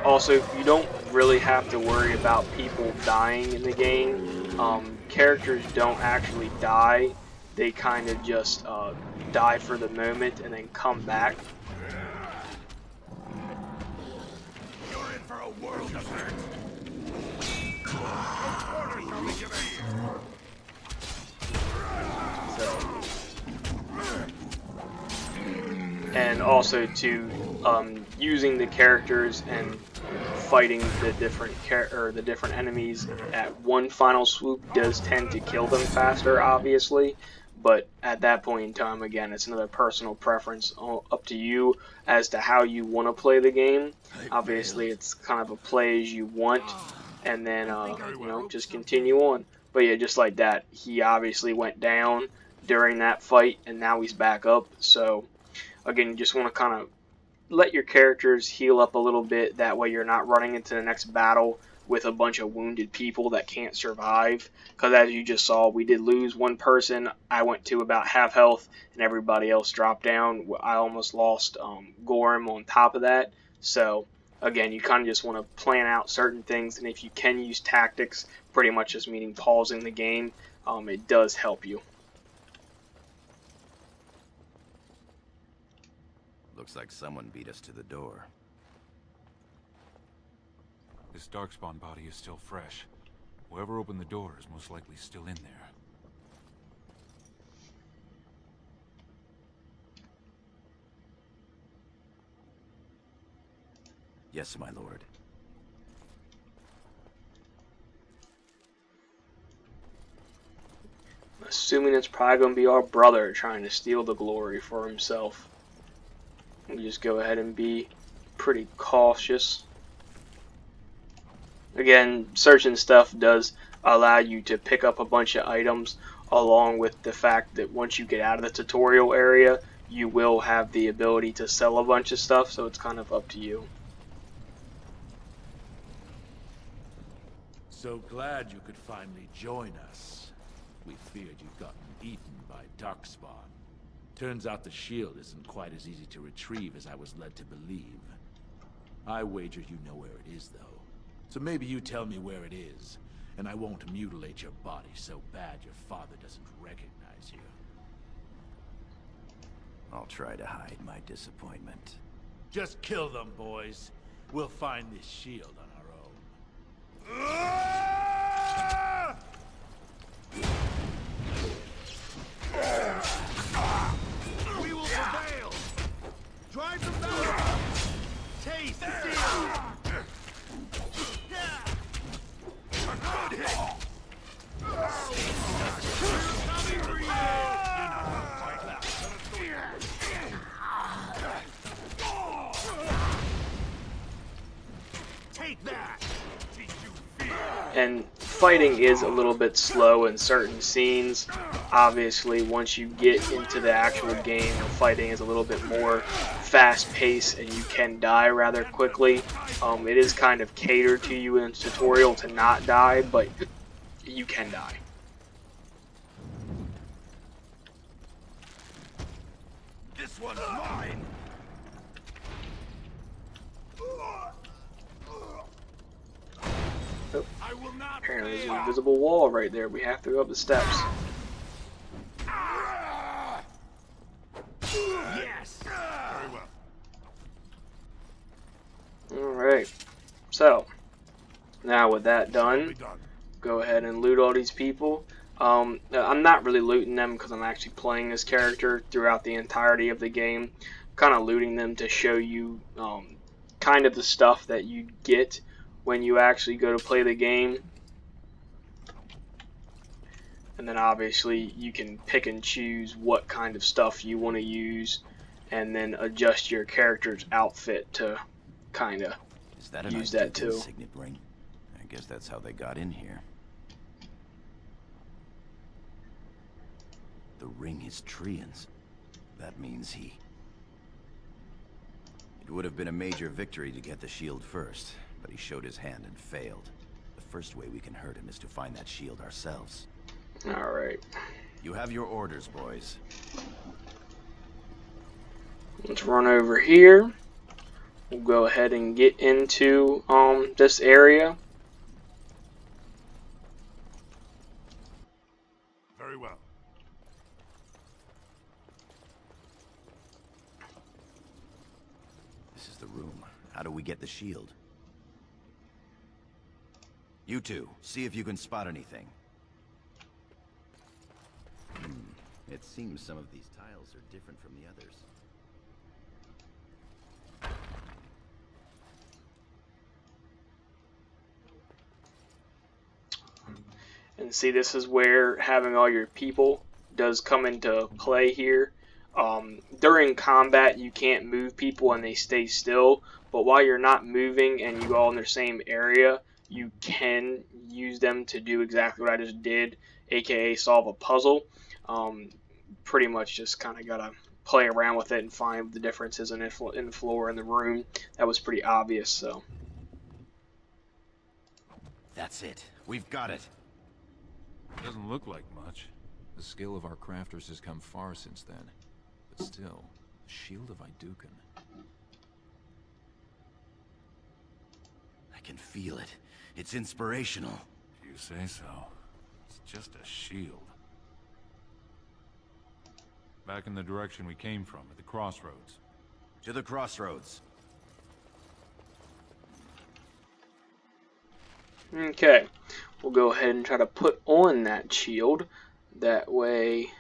Speaker 1: Also, you don't really have to worry about people dying in the game. Characters don't actually die. They kind of just die for the moment and then come back.
Speaker 6: You're in for a world of hurt.
Speaker 1: And also to using the characters and fighting the different enemies at one final swoop does tend to kill them faster, obviously. But at that point in time, again, it's another personal preference, up to you as to how you want to play the game. Obviously, it's kind of a play as you want, and then you know, just continue on. But yeah, just like that, he obviously went down during that fight, and now he's back up. So again, you just want to kind of let your characters heal up a little bit. That way you're not running into the next battle with a bunch of wounded people that can't survive. Because as you just saw, we did lose one person. I went to about half health, and everybody else dropped down. I almost lost Gorham on top of that. So again, you kind of just want to plan out certain things, and if you can use tactics, pretty much just meaning pausing the game, it does help you.
Speaker 3: Looks like someone beat us to the door.
Speaker 16: This Darkspawn body is still fresh. Whoever opened the door is most likely still in there.
Speaker 3: Yes, my lord.
Speaker 1: Assuming it's probably going to be our brother trying to steal the glory for himself. We just go ahead and be pretty cautious. Again, searching stuff does allow you to pick up a bunch of items, along with the fact that once you get out of the tutorial area, you will have the ability to sell a bunch of stuff, so it's kind of up to you.
Speaker 17: So glad you could finally join us. We feared you'd gotten eaten by Darkspawn. Turns out the shield isn't quite as easy to retrieve as I was led to believe. I wager you know where it is, though. So maybe you tell me where it is, and I won't mutilate your body so bad your father doesn't recognize you.
Speaker 3: I'll try to hide my disappointment.
Speaker 17: Just kill them, boys. We'll find this shield on our own.
Speaker 6: We will prevail! Drive them back! Taste the steel! Good hit! Coming for you! Take that! Teach you fear!
Speaker 1: And fighting is a little bit slow in certain scenes. Obviously, once you get into the actual game, the fighting is a little bit more fast-paced, and you can die rather quickly. It is kind of catered to you in the tutorial to not die, but you can die.
Speaker 6: one's mine.
Speaker 1: Oh. Apparently there's an invisible wall right there. We have to go up the steps.
Speaker 6: Yes. Very well.
Speaker 1: Alright. So, now with that done, go ahead and loot all these people. I'm not really looting them because I'm actually playing this character throughout the entirety of the game. Kind of looting them to show you kind of the stuff that you get when you actually go to play the game. And then obviously you can pick and choose what kind of stuff you want to use and then adjust your character's outfit to kind of use that too.
Speaker 3: Signet ring? I guess that's how they got in here. The ring is Trian's. That means he... It would have been a major victory to get the shield first, but he showed his hand and failed. The first way we can hurt him is to find that shield ourselves.
Speaker 1: Alright.
Speaker 3: You have your orders, boys.
Speaker 1: Let's run over here. We'll go ahead and get into this area.
Speaker 6: Very well.
Speaker 3: This is the room. How do we get the shield? You two, see if you can spot anything. It seems some of these tiles are different from the others.
Speaker 1: And see, this is where having all your people does come into play here. During combat, you can't move people and they stay still, but while you're not moving and you all in the same area, you can use them to do exactly what I just did, aka solve a puzzle. Pretty much just kind of gotta play around with it and find the differences in the floor and the room. That was pretty obvious, so.
Speaker 3: That's it. We've got it.
Speaker 16: Doesn't look like much.
Speaker 11: The skill of our crafters has come far since then. But still, the Shield of Iduken.
Speaker 3: I can feel it. It's inspirational.
Speaker 16: If you say so. It's just a shield. Back in the direction we came from, at the crossroads.
Speaker 3: To the crossroads.
Speaker 1: Okay, we'll go ahead and try to put on that shield. That way,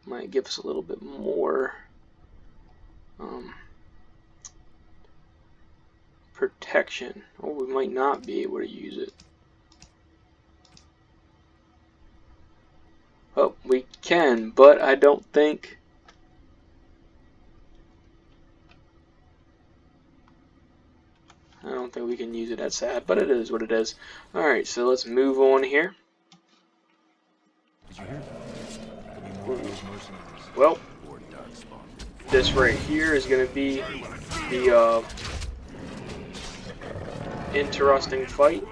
Speaker 1: might give us a little bit more protection, or we might not be able to use it. Oh, we can, but I don't think. I don't think we can use it. That's sad, but it is what it is. Alright, so let's move on here.
Speaker 11: Did you hear that?
Speaker 1: Well, this right here is going to be the interesting fight.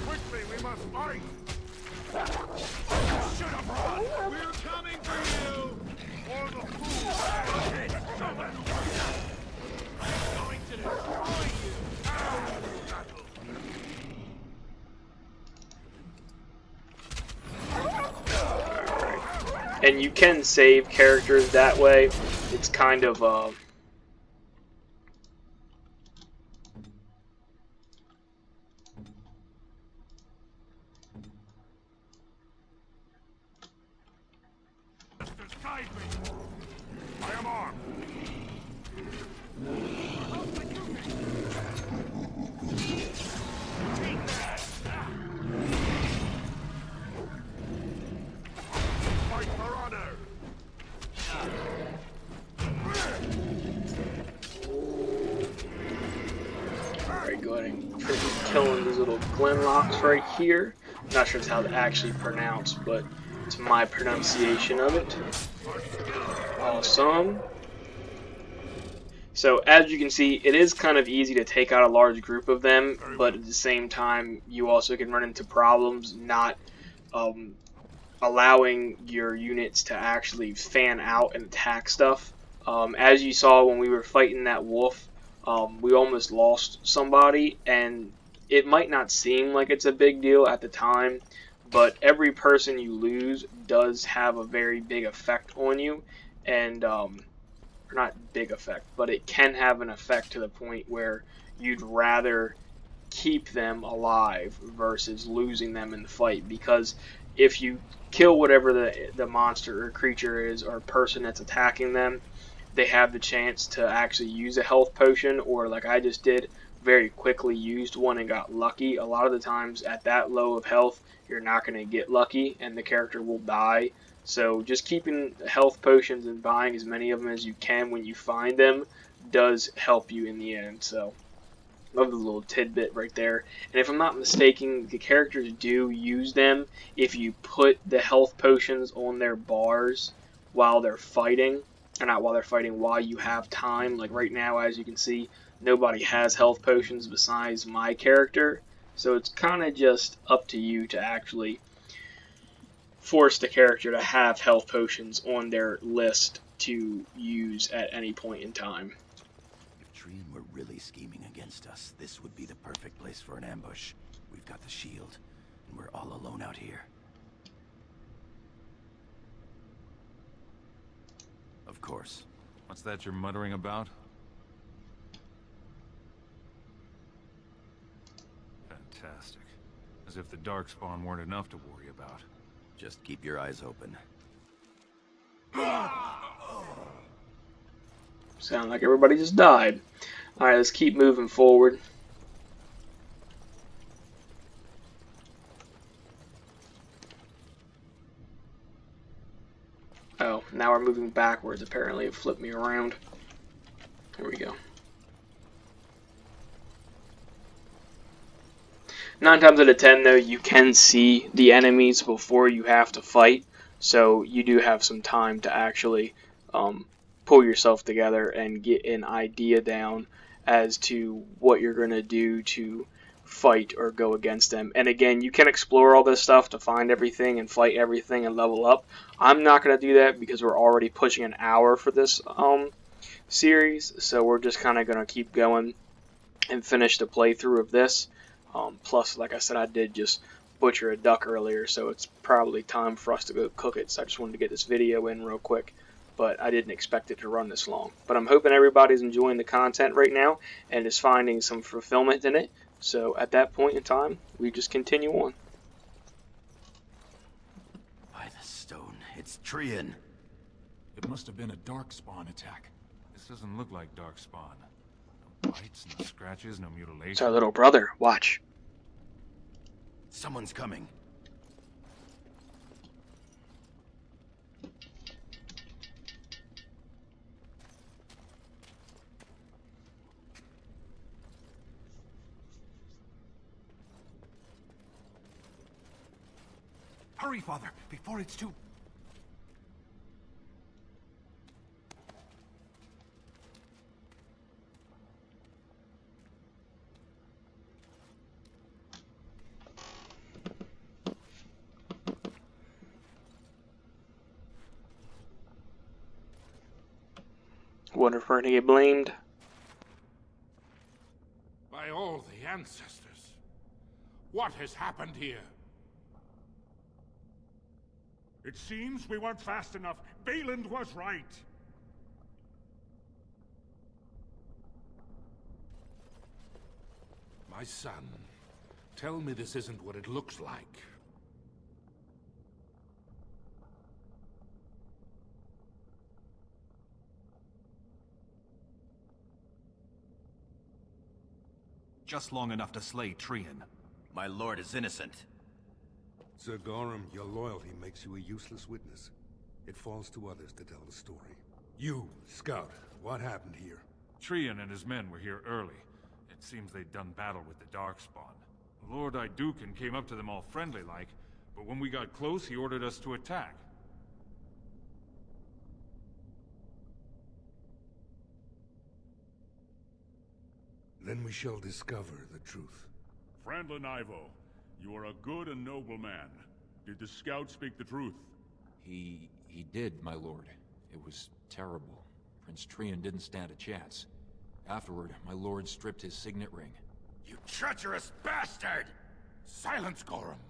Speaker 6: Quickly, we must fight. Should have run. We're coming for you. Or the fool. I'm going to destroy you.
Speaker 1: And you can save characters that way. It's kind of
Speaker 6: guide me. I am armed. Take that. Fight for honor.
Speaker 1: Alright, go ahead and finish killing these little Glenlocks right here. I'm not sure it's how to actually pronounce, but it's my pronunciation of it. Awesome. So as you can see, it is kind of easy to take out a large group of them, but at the same time, you also can run into problems not allowing your units to actually fan out and attack stuff. As you saw when we were fighting that wolf, we almost lost somebody, and it might not seem like it's a big deal at the time, but every person you lose does have a very big effect on you, and or not big effect, but it can have an effect to the point where you'd rather keep them alive versus losing them in the fight, because if you kill whatever the monster or creature is or person that's attacking them, they have the chance to actually use a health potion, or like I just did, very quickly used one and got lucky. A lot of the times at that low of health, you're not going to get lucky and the character will die. So just keeping health potions and buying as many of them as you can when you find them does help you in the end. So love the little tidbit right there. And if I'm not mistaken, the characters do use them if you put the health potions on their bars while they're fighting. Or not while they're fighting, while you have time. Like right now, as you can see, nobody has health potions besides my character. So it's kind of just up to you to actually force the character to have health potions on their list to use at any point in time.
Speaker 3: If Trian were really scheming against us, this would be the perfect place for an ambush. We've got the shield, and we're all alone out here. Of course.
Speaker 16: What's that you're muttering about? Fantastic. As if the Darkspawn weren't enough to worry about.
Speaker 3: Just keep your eyes open.
Speaker 1: Sound like everybody just died. Alright, let's keep moving forward. Oh, now we're moving backwards. Apparently it flipped me around. There we go. 9 times out of 10, though, you can see the enemies before you have to fight. So you do have some time to actually pull yourself together and get an idea down as to what you're going to do to fight or go against them. And again, you can explore all this stuff to find everything and fight everything and level up. I'm not going to do that because we're already pushing an hour for this series, so we're just kind of going to keep going and finish the playthrough of this. Plus, like I said, I did just butcher a duck earlier, so it's probably time for us to go cook it. So I just wanted to get this video in real quick, but I didn't expect it to run this long. But I'm hoping everybody's enjoying the content right now and is finding some fulfillment in it. So at that point in time, we just continue on.
Speaker 3: By the stone, it's Trian.
Speaker 11: It must have been a Darkspawn attack.
Speaker 16: This doesn't look like Darkspawn. No bites, no scratches, no mutilation.
Speaker 1: It's our little brother. Watch.
Speaker 3: Someone's coming.
Speaker 11: Hurry, Father, before it's too...
Speaker 1: Wonder if we're going to get blamed.
Speaker 7: By all the ancestors, what has happened here?
Speaker 4: It seems we weren't fast enough. Valand was right.
Speaker 7: My son, tell me this isn't what it looks like.
Speaker 11: Just long enough to slay Trian.
Speaker 3: My lord is innocent.
Speaker 14: Sir Gorham, your loyalty makes you a useless witness. It falls to others to tell the story. You, Scout, what happened here?
Speaker 16: Trian and his men were here early. It seems they'd done battle with the Darkspawn. Lord Iduken came up to them all friendly-like, but when we got close, he ordered us to attack.
Speaker 14: Then we shall discover the truth.
Speaker 4: Frandlin Ivo, you are a good and noble man.
Speaker 15: Did the scout speak the truth?
Speaker 11: He did, my lord. It was terrible. Prince Trian didn't stand a chance. Afterward, my lord stripped his signet ring.
Speaker 7: You treacherous bastard! Silence, Gorham!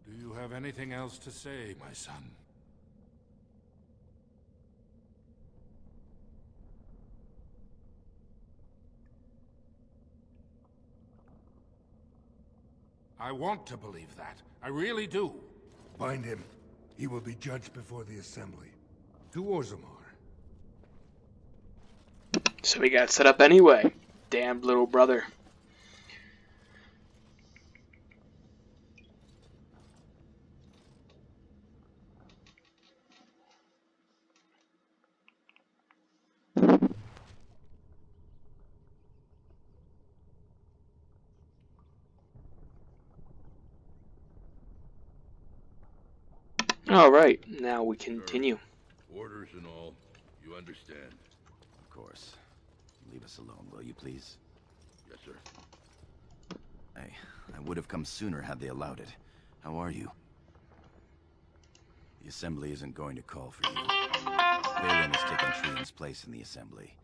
Speaker 7: Do you have anything else to say, my son? I want to believe that. I really do.
Speaker 14: Bind him. He will be judged before the assembly. To Orzammar.
Speaker 1: So we got set up anyway. Damned little brother. Alright, now we continue.
Speaker 12: Orders and all, you understand?
Speaker 3: Of course. Leave us alone, will you please?
Speaker 12: Yes, sir.
Speaker 3: I would have come sooner had they allowed it. How are you? The Assembly isn't going to call for you. Balin has taken Trian's place in the Assembly.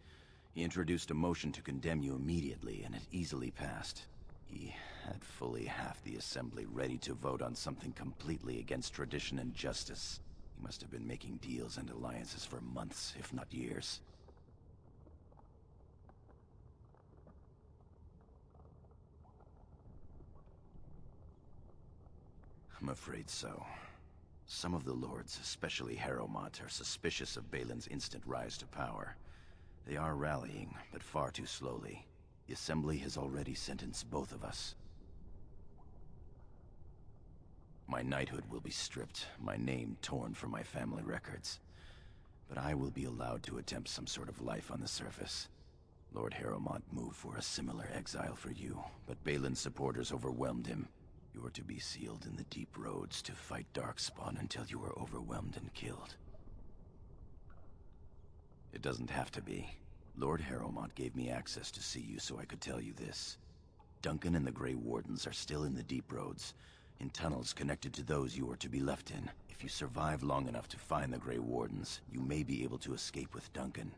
Speaker 3: He introduced a motion to condemn you immediately, and it easily passed. He had fully half the Assembly ready to vote on something completely against tradition and justice. He must have been making deals and alliances for months, if not years. I'm afraid so. Some of the lords, especially Harrowmont, are suspicious of Balin's instant rise to power. They are rallying, but far too slowly. The Assembly has already sentenced both of us. My knighthood will be stripped, my name torn from my family records. But I will be allowed to attempt some sort of life on the surface. Lord Harrowmont moved for a similar exile for you, but Balin's supporters overwhelmed him. You are to be sealed in the deep roads to fight Darkspawn until you are overwhelmed and killed. It doesn't have to be. Lord Harrowmont gave me access to see you so I could tell you this. Duncan and the Grey Wardens are still in the deep roads, in tunnels connected to those you are to be left in. If you survive long enough to find the Grey Wardens, you may be able to escape with Duncan.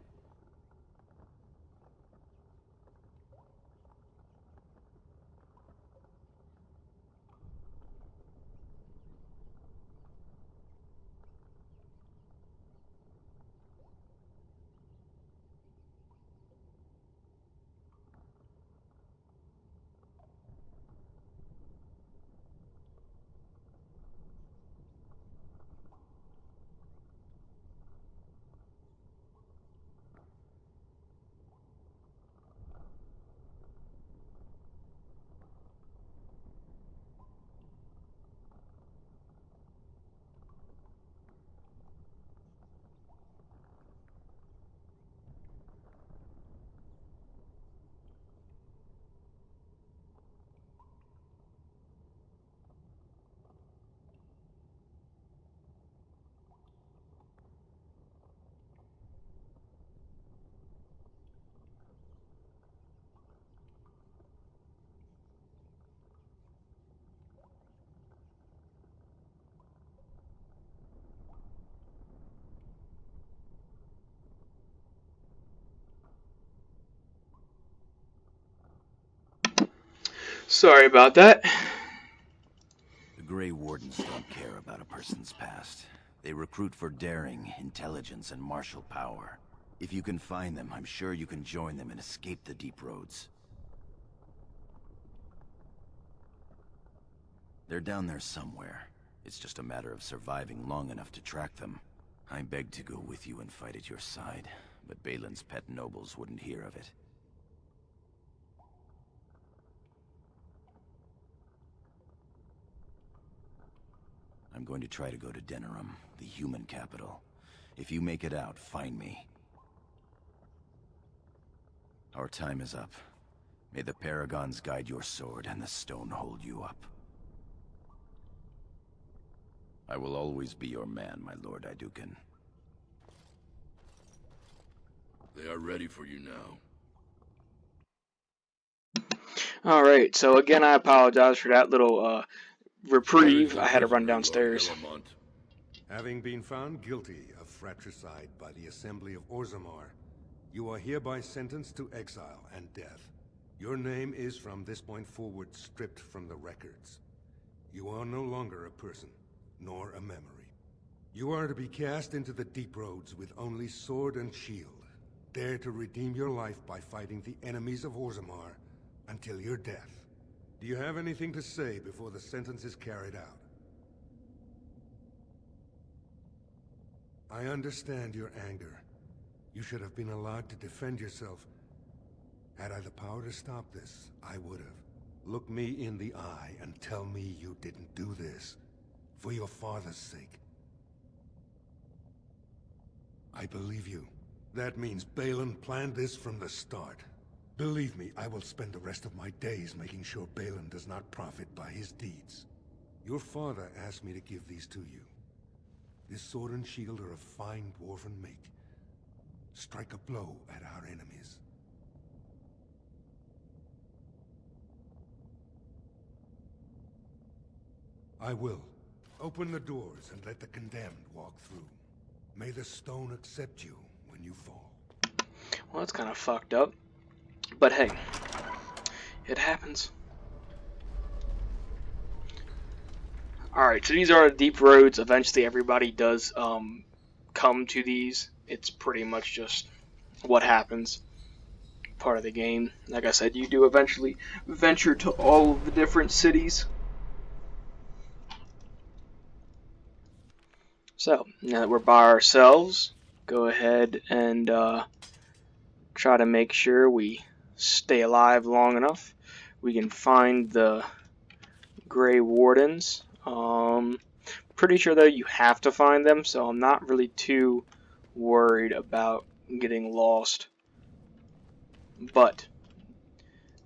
Speaker 1: Sorry about that.
Speaker 3: The Grey Wardens don't care about a person's past. They recruit for daring, intelligence, and martial power. If you can find them, I'm sure you can join them and escape the deep roads. They're down there somewhere. It's just a matter of surviving long enough to track them. I begged to go with you and fight at your side, but Balin's pet nobles wouldn't hear of it. I'm going to try to go to Denerim, the human capital. If you make it out, find me. Our time is up. May the Paragons guide your sword and the stone hold you up. I will always be your man, my Lord Iduken.
Speaker 12: They are ready for you now.
Speaker 1: Alright, so again I apologize for that little reprieve, I had to run downstairs.
Speaker 14: Having been found guilty of fratricide by the Assembly of Orzammar, you are hereby sentenced to exile and death. Your name is from this point forward stripped from the records. You are no longer a person, nor a memory. You are to be cast into the deep roads with only sword and shield. Dare to redeem your life by fighting the enemies of Orzammar until your death. Do you have anything to say before the sentence is carried out? I understand your anger. You should have been allowed to defend yourself. Had I the power to stop this, I would have. Look me in the eye and tell me you didn't do this. For your father's sake. I believe you. That means Balin planned this from the start. Believe me, I will spend the rest of my days making sure Balin does not profit by his deeds. Your father asked me to give these to you. This sword and shield are of fine dwarven make. Strike a blow at our enemies. I will. Open the doors and let the condemned walk through. May the stone accept you when you fall.
Speaker 1: Well, that's kind of fucked up. But hey, it happens. Alright, so these are deep roads. Eventually everybody does come to these. It's pretty much just what happens. Part of the game. Like I said, you do eventually venture to all of the different cities. So, now that we're by ourselves, go ahead and try to make sure we stay alive long enough. We can find the Grey Wardens. Pretty sure though you have to find them, so I'm not really too worried about getting lost. But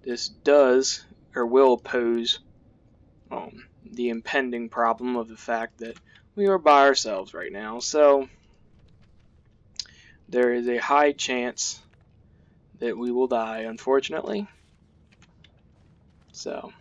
Speaker 1: this does or will pose the impending problem of the fact that we are by ourselves right now, so there is a high chance that we will die, unfortunately. So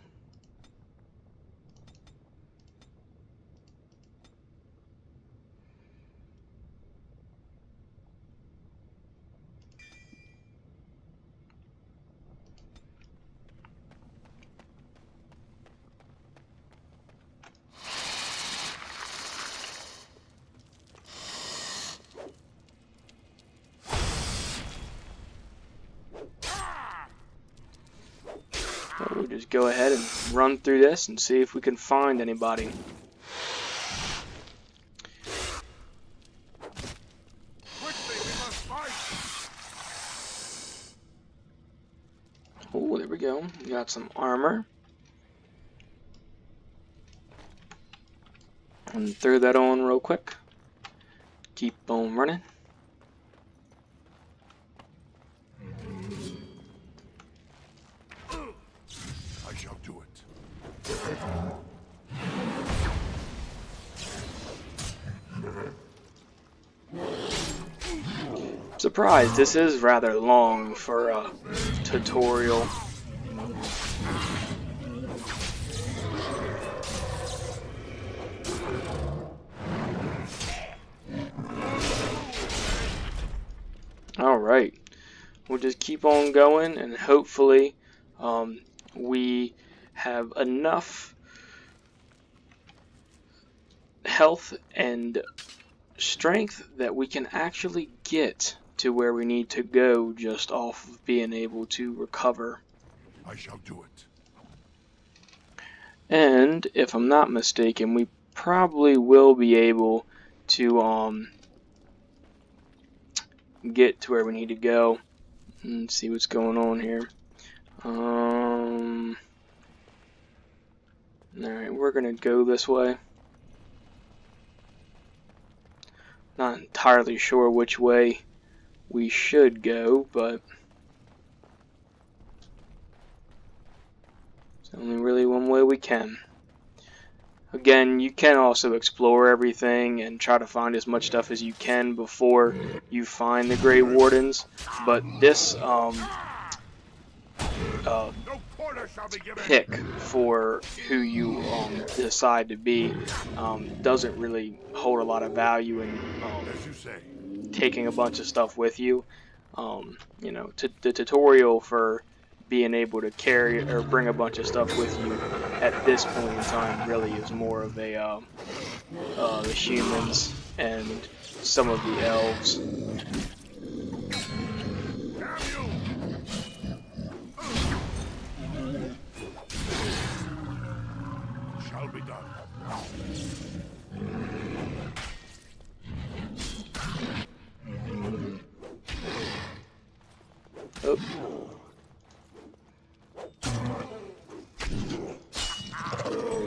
Speaker 1: we'll just go ahead and run through this and see if we can find anybody. Oh, there we go. We got some armor. And throw that on real quick. Keep on running.
Speaker 6: I shall do it.
Speaker 1: Surprised, this is rather long for a tutorial. Alright, we'll just keep on going and hopefully we have enough health and strength that we can actually get to where we need to go just off of being able to recover.
Speaker 6: I shall do it.
Speaker 1: And if I'm not mistaken, we probably will be able to get to where we need to go and see what's going on here. Alright, we're gonna go this way. Not entirely sure which way we should go, but it's only really one way we can. Again, you can also explore everything and try to find as much stuff as you can before you find the Grey Wardens, but this pick for who you decide to be doesn't really hold a lot of value in taking a bunch of stuff with you. You know, the tutorial for being able to carry or bring a bunch of stuff with you at this point in time really is more of a the humans and some of the elves.
Speaker 6: Shall be done.
Speaker 1: Oh.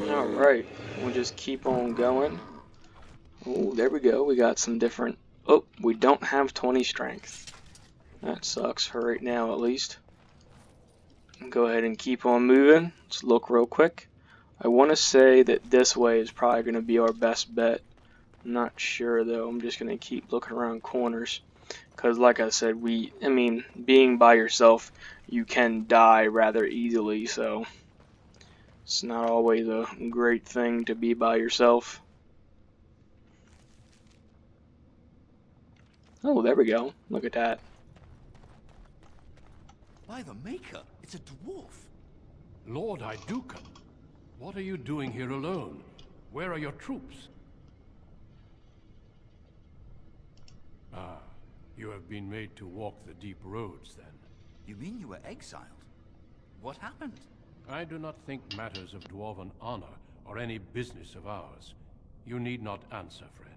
Speaker 1: Alright, we'll just keep on going. Oh, there we go. We got some different... Oh, we don't have 20 strength. That sucks for right now, at least. Go ahead and keep on moving. Let's look real quick. I want to say that this way is probably going to be our best bet. I'm not sure, though. I'm just going to keep looking around corners. Because, like I said, I mean, being by yourself, you can die rather easily, so... It's not always a great thing to be by yourself. Oh, there we go. Look at that.
Speaker 18: By the Maker, it's a dwarf.
Speaker 2: Lord Idukan, what are you doing here alone? Where are your troops? Ah, you have been made to walk the deep roads, then.
Speaker 18: You mean you were exiled? What happened?
Speaker 2: I do not think matters of dwarven honor are any business of ours. You need not answer, friend.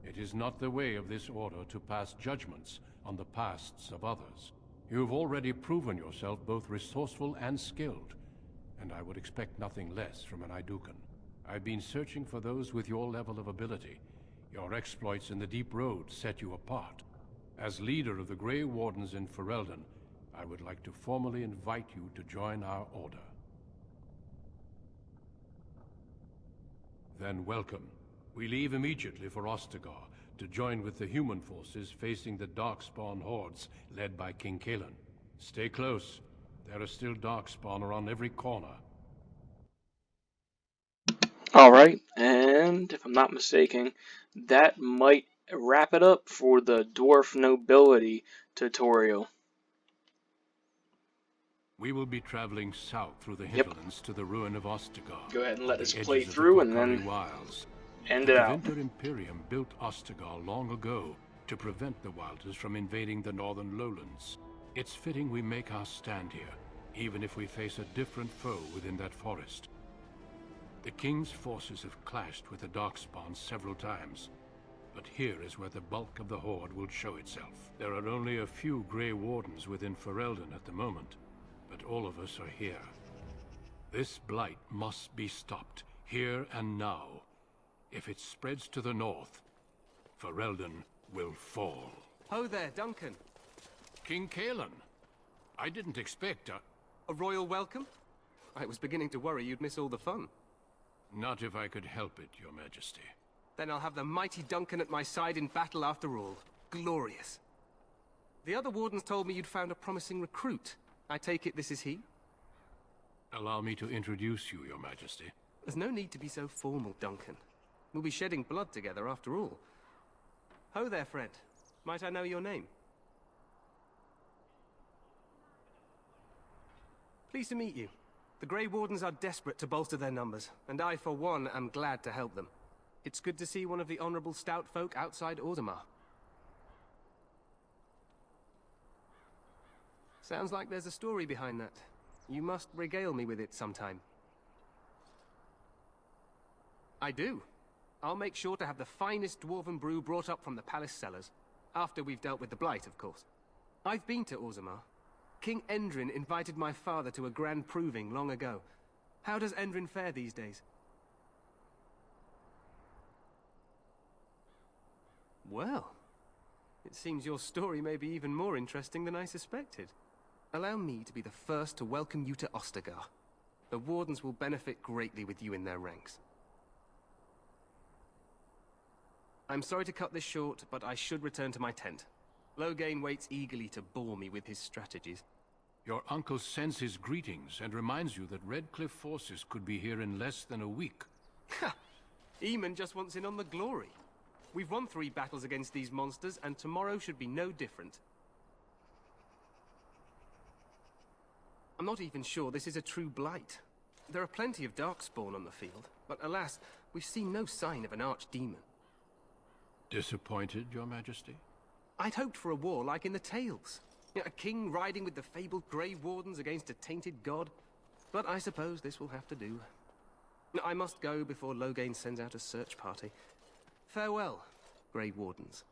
Speaker 2: It is not the way of this order to pass judgments on the pasts of others. You have already proven yourself both resourceful and skilled, and I would expect nothing less from an Idukan. I've been searching for those with your level of ability. Your exploits in the Deep Road set you apart. As leader of the Grey Wardens in Ferelden, I would like to formally invite you to join our order. Then welcome. We leave immediately for Ostagar to join with the human forces facing the Darkspawn hordes led by King Kaelan. Stay close. There are still Darkspawn around every corner.
Speaker 1: Alright, and if I'm not mistaken, that might wrap it up for the Dwarf Nobility tutorial.
Speaker 2: We will be traveling south through the hinterlands to the ruin of Ostagar.
Speaker 1: Go ahead and let us play through and then end it out.
Speaker 2: The Winter Imperium built Ostagar long ago to prevent the Wilders from invading the northern lowlands. It's fitting we make our stand here, even if we face a different foe within that forest. The King's forces have clashed with the Darkspawn several times, but here is where the bulk of the Horde will show itself. There are only a few Grey Wardens within Ferelden at the moment, but all of us are here. This blight must be stopped, here and now. If it spreads to the north, Ferelden will fall.
Speaker 19: Ho there, Duncan.
Speaker 2: King Kaelan. I didn't expect
Speaker 19: a royal welcome? I was beginning to worry you'd miss all the fun.
Speaker 2: Not if I could help it, Your Majesty.
Speaker 19: Then I'll have the mighty Duncan at my side in battle after all. Glorious. The other wardens told me you'd found a promising recruit. I take it this is he?
Speaker 2: Allow me to introduce you, Your Majesty.
Speaker 19: There's no need to be so formal, Duncan. We'll be shedding blood together after all. Ho there, friend. Might I know your name? Pleased to meet you. The Grey Wardens are desperate to bolster their numbers, and I, for one, am glad to help them. It's good to see one of the honorable stout folk outside Orzammar. Sounds like there's a story behind that. You must regale me with it sometime. I do. I'll make sure to have the finest dwarven brew brought up from the palace cellars. After we've dealt with the blight, of course. I've been to Orzammar. King Endrin invited my father to a grand proving long ago. How does Endrin fare these days? Well, it seems your story may be even more interesting than I suspected. Allow me to be the first to welcome you to Ostagar. The Wardens will benefit greatly with you in their ranks. I'm sorry to cut this short, but I should return to my tent. Loghain waits eagerly to bore me with his strategies.
Speaker 2: Your uncle sends his greetings and reminds you that Red Cliff forces could be here in less than a week.
Speaker 19: Ha! Eamon just wants in on the glory. We've won 3 battles against these monsters, and tomorrow should be no different. I'm not even sure this is a true blight. There are plenty of darkspawn on the field, but alas, we've seen no sign of an archdemon.
Speaker 2: Disappointed, Your Majesty?
Speaker 19: I'd hoped for a war like in the tales. A king riding with the fabled Grey Wardens against a tainted god. But I suppose this will have to do. I must go before Loghain sends out a search party. Farewell, Grey Wardens.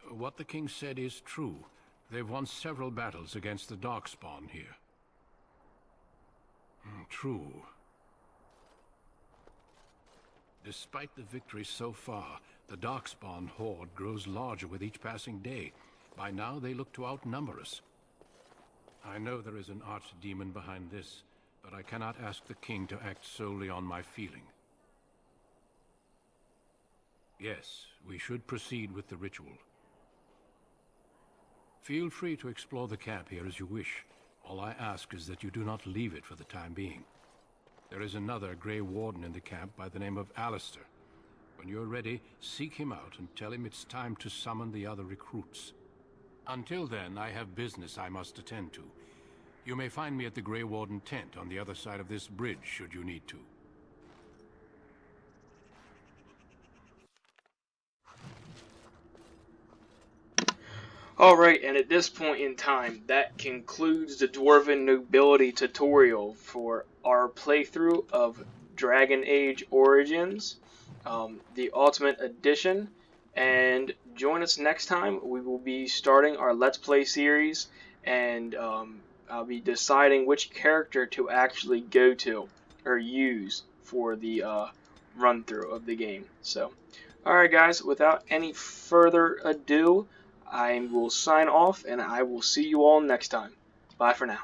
Speaker 2: What the king said is true. They've won several battles against the Darkspawn here. True. Despite the victories so far, the Darkspawn horde grows larger with each passing day. By now, they look to outnumber us. I know there is an archdemon behind this, but I cannot ask the king to act solely on my feeling. Yes, we should proceed with the ritual. Feel free to explore the camp here as you wish. All I ask is that you do not leave it for the time being. There is another Grey Warden in the camp by the name of Alistair. When you're ready, seek him out and tell him it's time to summon the other recruits. Until then, I have business I must attend to. You may find me at the Grey Warden tent on the other side of this bridge, should you need to.
Speaker 1: Alright, and at this point in time, that concludes the Dwarven Nobility tutorial for our playthrough of Dragon Age Origins, the Ultimate Edition, and join us next time. We will be starting our Let's Play series, and I'll be deciding which character to actually go to, or use, for the run-through of the game. So, alright guys, without any further ado, I will sign off, and I will see you all next time. Bye for now.